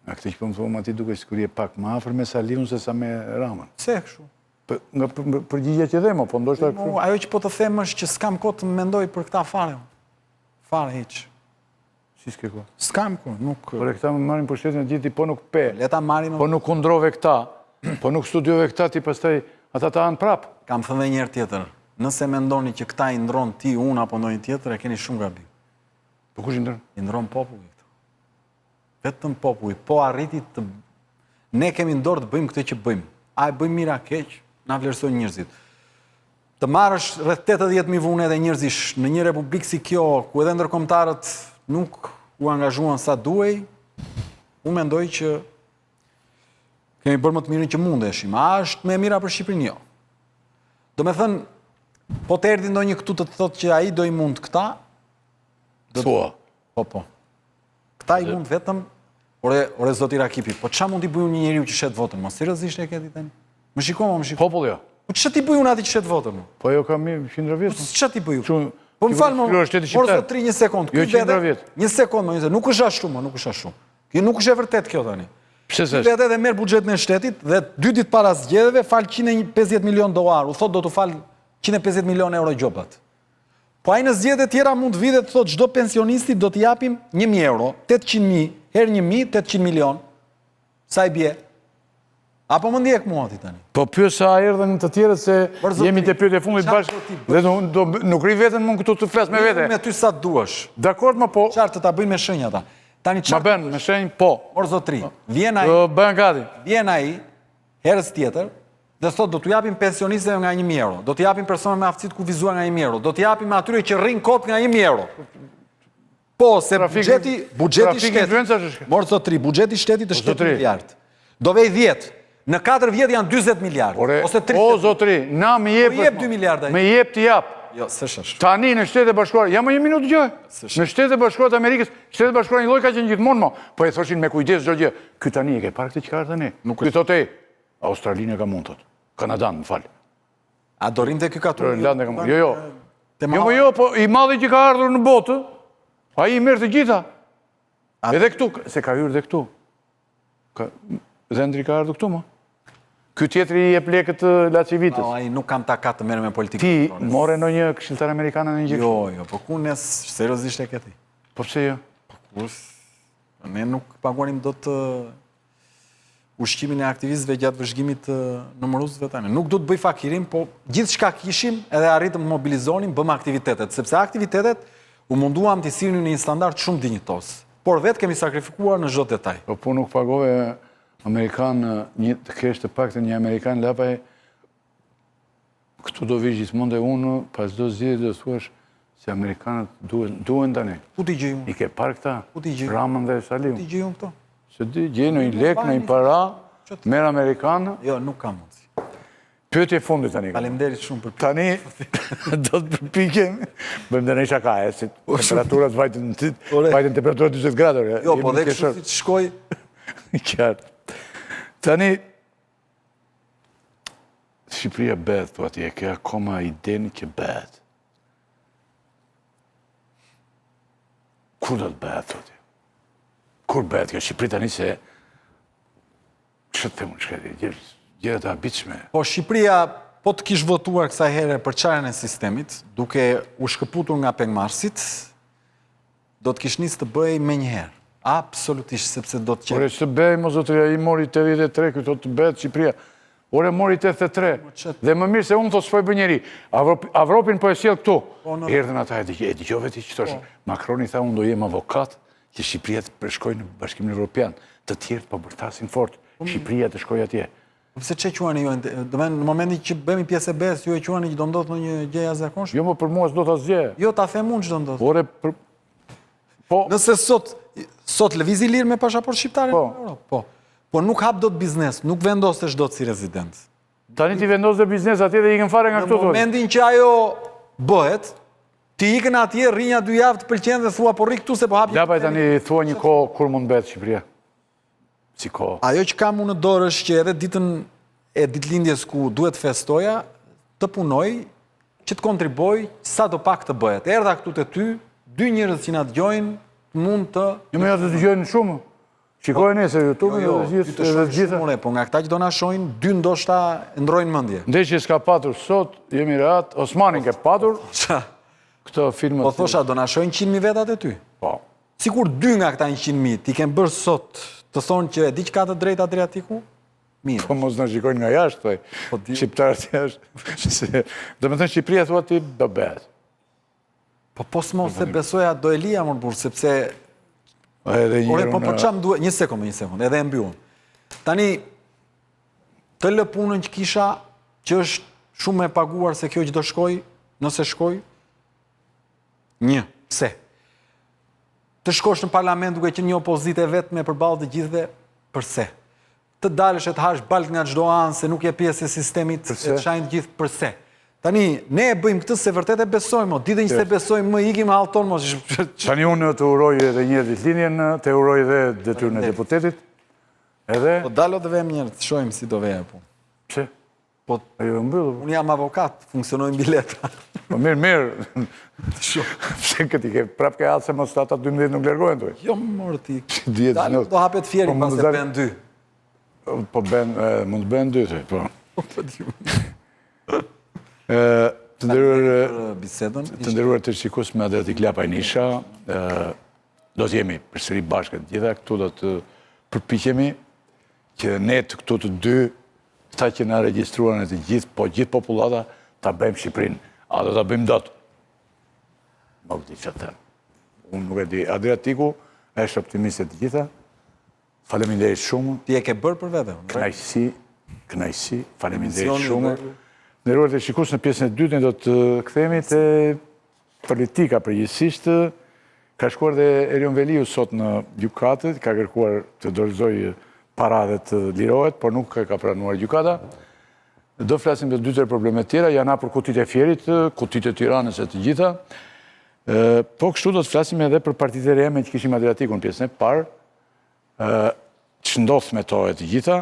Nga këtë që po më thonë, ati duke sikur je pak më afër me Saliun se sa me Ramën. Pse kështu? Nga përgjigja që dhe mo, po ndoshta kështu. Ajo që po të them është që s'kam kohë të mendoj për këta fare. Fare hiç. Si s'ke ko? S'kam kohë, nuk... Por e këta më marrin pushtetin e gjithi, po nuk pe, Leta marrin... po nuk kundrove këta, po nuk studiove këta, ti pastaj ata ta anë prap. Kam thënë dhe njërë tjetër. Nëse mendoni që këta i ndron ti, unë apo ndonjë tjetër, e keni shumë gabim. Po kush i ndron? I ndron populli këtu. Vetëm populli. Po arriti të... Ne kemi në dorë të bëjmë këtë që bëjmë. A e bëjmë mira keq, na vlerësojnë njerëzit. Të marrësh rreth 80.000 vunet e njerëzish në një republikë si kjo, ku edhe ndërkombëtarët nuk u angazhuan sa duhej, unë mendoj që kemi bërë më të mirën që mundeshim. A është më e mira për Shqipërinë? Jo. Do me thënë, po të erdhi ndonjë këtu të thotë që ai do i mund këta, Thua. po. Këta i mund vetëm, ore zoti Rakipi, po ç'a mund t'i bëj unë një njeriu që shet votën? Mos seriozisht e ke ti tani? Më shiko. Popull jo. Po ç'a t'i bëj unë atij që shet votën? Po jo kam mirë 100 vjet. Po ç'a t'i bëj unë? Shumë. Po më falë, Kjo është shteti shqiptar. Morë 3 një sekond. Jo 100 vjet. Një sekond, më nuk është ashtu, nuk është ashtu. Kjo nuk është e vërtet kjo tani. Pse s'është? Vetë edhe merr buxhetin e shtetit dhe 2 ditë para zgjedhjeve fal 150 milion dollar. U thot do të fal 150 milion euro gjobat. Po ai në zgjedhje tjera mund vide të thot çdo pensionisti do t'i japim 1.000 euro, 800.000 herë 1.000, 800 milion. Sa i bie? Apo më ndjek mua ti tani? Po pyes sa erdhën të tjerët se jemi te pyetja e fundit bashkë dhe nuk ri veten mund këtu të flas me vete. Me ty sa duash. Dakord, më po. Qartë ta bëjnë me shenja ata. Tani Ma bën me shenjë po. Or zotri, vjen ai, Do bën gati. herës tjetër, dhe thot do t'u japim pensionistëve nga 1.000 euro, do t'i japim personave me aftësi të kufizuar nga 1.000 euro, do t'i japim atyre që rrin kot nga 1.000 euro. Po, se buxheti shtetit, morë zotri, buxheti shtetit është 7 miliard. Do vej 10. Në 4 vjet janë 40 miliard. Ose 30. O zotri, na më jep. Po jep 2 miliarda. Më jep ti jap. Jo, s'është ashtu. Tani në Shtetet e Bashkuara, ja më një minutë gjë. Në Shtetet e Bashkuara të Amerikës, Shtetet e Bashkuara një lloj ka qenë gjithmonë mo. Po e thoshin me kujdes çdo gjë. Ky tani e ke parë këtë çfarë tani? Ky thotë Australinë ka mund thot. Kanadan, më fal. A do rrinte ky katur? Jo. Jo, po i madhi që ka ardhur në botë, a i merr të gjitha. Edhe këtu, se ka hyrë dhe këtu. Zendri ka ardhur këtu, më. Ky tjetri i jep lekët Lacivitës. Ai nuk kam takat të merrem me politikë. Ti more në një këshilltar amerikan në një gjë? Jo, po ku ne seriozisht e këti. Po pse jo? Ne nuk paguanim do të ushqimin e aktivistëve gjatë vëzhgimit të numëruzëve tani. Nuk do të bëj fakirim, po gjithë shka kishim edhe arritëm mobilizonim, bëm aktivitetet. Sepse aktivitetet u munduam të sirnin në një standard shumë dinjitos. Por vetë kemi sakrifikuar në çdo detaj. Po nuk pagove Amerikan, të kesh të pak të një Amerikan lapaj, këtu do vish gjithmonë dhe unë, pas do zhjithë do thuash se Amerikanët duen tani. Ku t'i gjej unë? I ke par këta, Ku t'i gjej? Ramën dhe Saliu. Ku t'i gjej unë këto? Se di, gjej në i lek, në i para, merë Amerikanë. Jo, nuk kam mundsi. Pyetje fundit tani. Faleminderit shumë për Tani, do të përpikem, bëjmë dhe në isha ka, si temperaturat vajtën temperaturat 20 gradër. Jo, po dhe kështu si të shkoj... Qartë. Tani, Shqipëria bëhet, po atje, ke akoma idenë që bëhet. Kur do të bëhet, thotë? Kur bëhet, kjo Shqipëri tani se... Që të themun shketi, gjëra të habitshme. Po Shqipëria, po të kish votuar kësaj here për çarjen e sistemit, duke u shkëputur nga pengmarrësit, do të kish nisë të bëj me njëherë. Absolutisht, sepse do të qenë... Ore, së bëj, mo zotëria, i mori 83, këto të bëhet Shqipëria. Ore, mori 83. Dhe më mirë se unë thotë s'poj bë njeri. Avropin po e sjell këtu. Erdhen ata, e dëgjove ti që thosh. Makroni tha, unë do jem avokat, që Shqipëria të përshkojnë në Bashkimin Evropian. Të tjerë po bërtasin fort. Shqipëria të shkoj atje. Pse që quani ju, në momentin që bëmi pjesë e BE-s, ju e quani që do ndodhë në një gjë jashtëzakonshme? Jo, më për mua s'do të asgjë. Jo, ta them unë që do ndodhë. Ore, po... Nëse sot lëvizi lirë me pashaport shqiptare në Europë, po. Po nuk hap do të biznes, nuk vendosesh do të si rezident. Tani ti vendos dhe biznes atje dhe ikën fare nga këtu. Në momentin që ajo bëhet, ti ikën atje, rrinja 2 javë të pëlqen dhe thua, po rri këtu se po hapi... Lapaj tani thua një kohë kur mund bëhet Shqipëria. Si kohë. Ajo që kam unë në dorë është që edhe ditën e ditëlindjes ku duhet festoja, të punoj, që të kontriboj, sa do pak të bëhet. Erdha këtu të ty, 2 njerëz që na dëgjojnë, mund të... Jo me ja të dëgjojnë shumë. Shikojnë e se YouTube Jo, dhe ty të shohë gjitha. shumë, po nga këta që do na shohin, 2 ndoshta ndrojnë mendje. Ndej që s'ka patur sot, jemi rehat, Osmanin ke patur, Qa? këto filmat... Po thosha, do na shohin 100.000 vetat e ty. Po. Sikur 2 nga këta 100.000, ti kem bërë sot të thonë që e di që ka të drejt Adriatiku? Mirë. Po mos në shikojnë nga jashtë, thoj. Shqiptarët jashtë. Do me thënë Shqipëria thua ti do bëhet. Po s'mos se besoja do e lija mërë burë, sepse... Ore, po qam duhet... Një sekund, edhe e mbyllën. Tani, të lë punën që kisha, që është shumë e paguar se kjo që do shkoj, nëse shkoj, pse? Të shkosh në parlament duke që një opozite vetë me përballë të gjithve, përse? Të dalësh e të hash balk nga çdo anë se nuk je pjesë e sistemit, e të shajnë gjithë përse? Tani, ne e bëjmë këtë se vërtet e besojmë, ditën që se besojmë më ikim halton mos. Tani unë të uroj edhe një ditëlindjen, të uroj edhe detyrën e deputetit. Edhe... Po dalo të vem njërë, të shojmë si do veja punë. Pse? Po, unë jam avokat, funksionojnë bileta. Po mirë. Pse këti ke prap ke atë se mos ata 12 nuk lërgojnë të. Jo, morë ti. Dalo do hapet fjeri pas e ben 2. Po mund të ben 2, po. Të ndërruar të shikus me Adriatik Lapaj Nisha, do të jemi përsëri bashkët gjitha, këtu do të përpiqemi që ne të këtu të 2, ta që na regjistruan e të gjithë, po gjithë populata, ta bëjmë Shqipërinë. A do ta bëjmë dot? Nuk di që të them. Unë nuk e di. Adriatiku është optimiste të gjitha. Faleminderit shumë. Ti e ke bërë për vete? Kënaqësi, faleminderit shumë. Ndërruar të shikus në pjesën e dytë, ne do të kthehemi te politika përgjithsisht. Ka shkuar dhe Erion Veliu sot në gjykatë, ka kërkuar të dorëzojë para dhe të lirohet, por nuk ka pranuar gjykata. Do flasim për 2-3 probleme tjera, janë hapur kutit e Fierit, kutit e Tiranës e të gjitha. Po kështu do të flasim edhe për partitë e reja me që kishim Adriatikun pjesën e parë, që ndodh me to e të gjitha,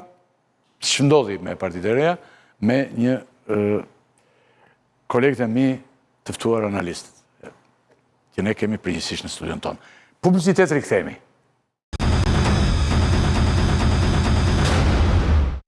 që ndodhi me partitë e reja, me një kolegët e mi të ftuar analistët, që ne kemi përgjithsisht në studion tonë. Publicitet rikthehemi.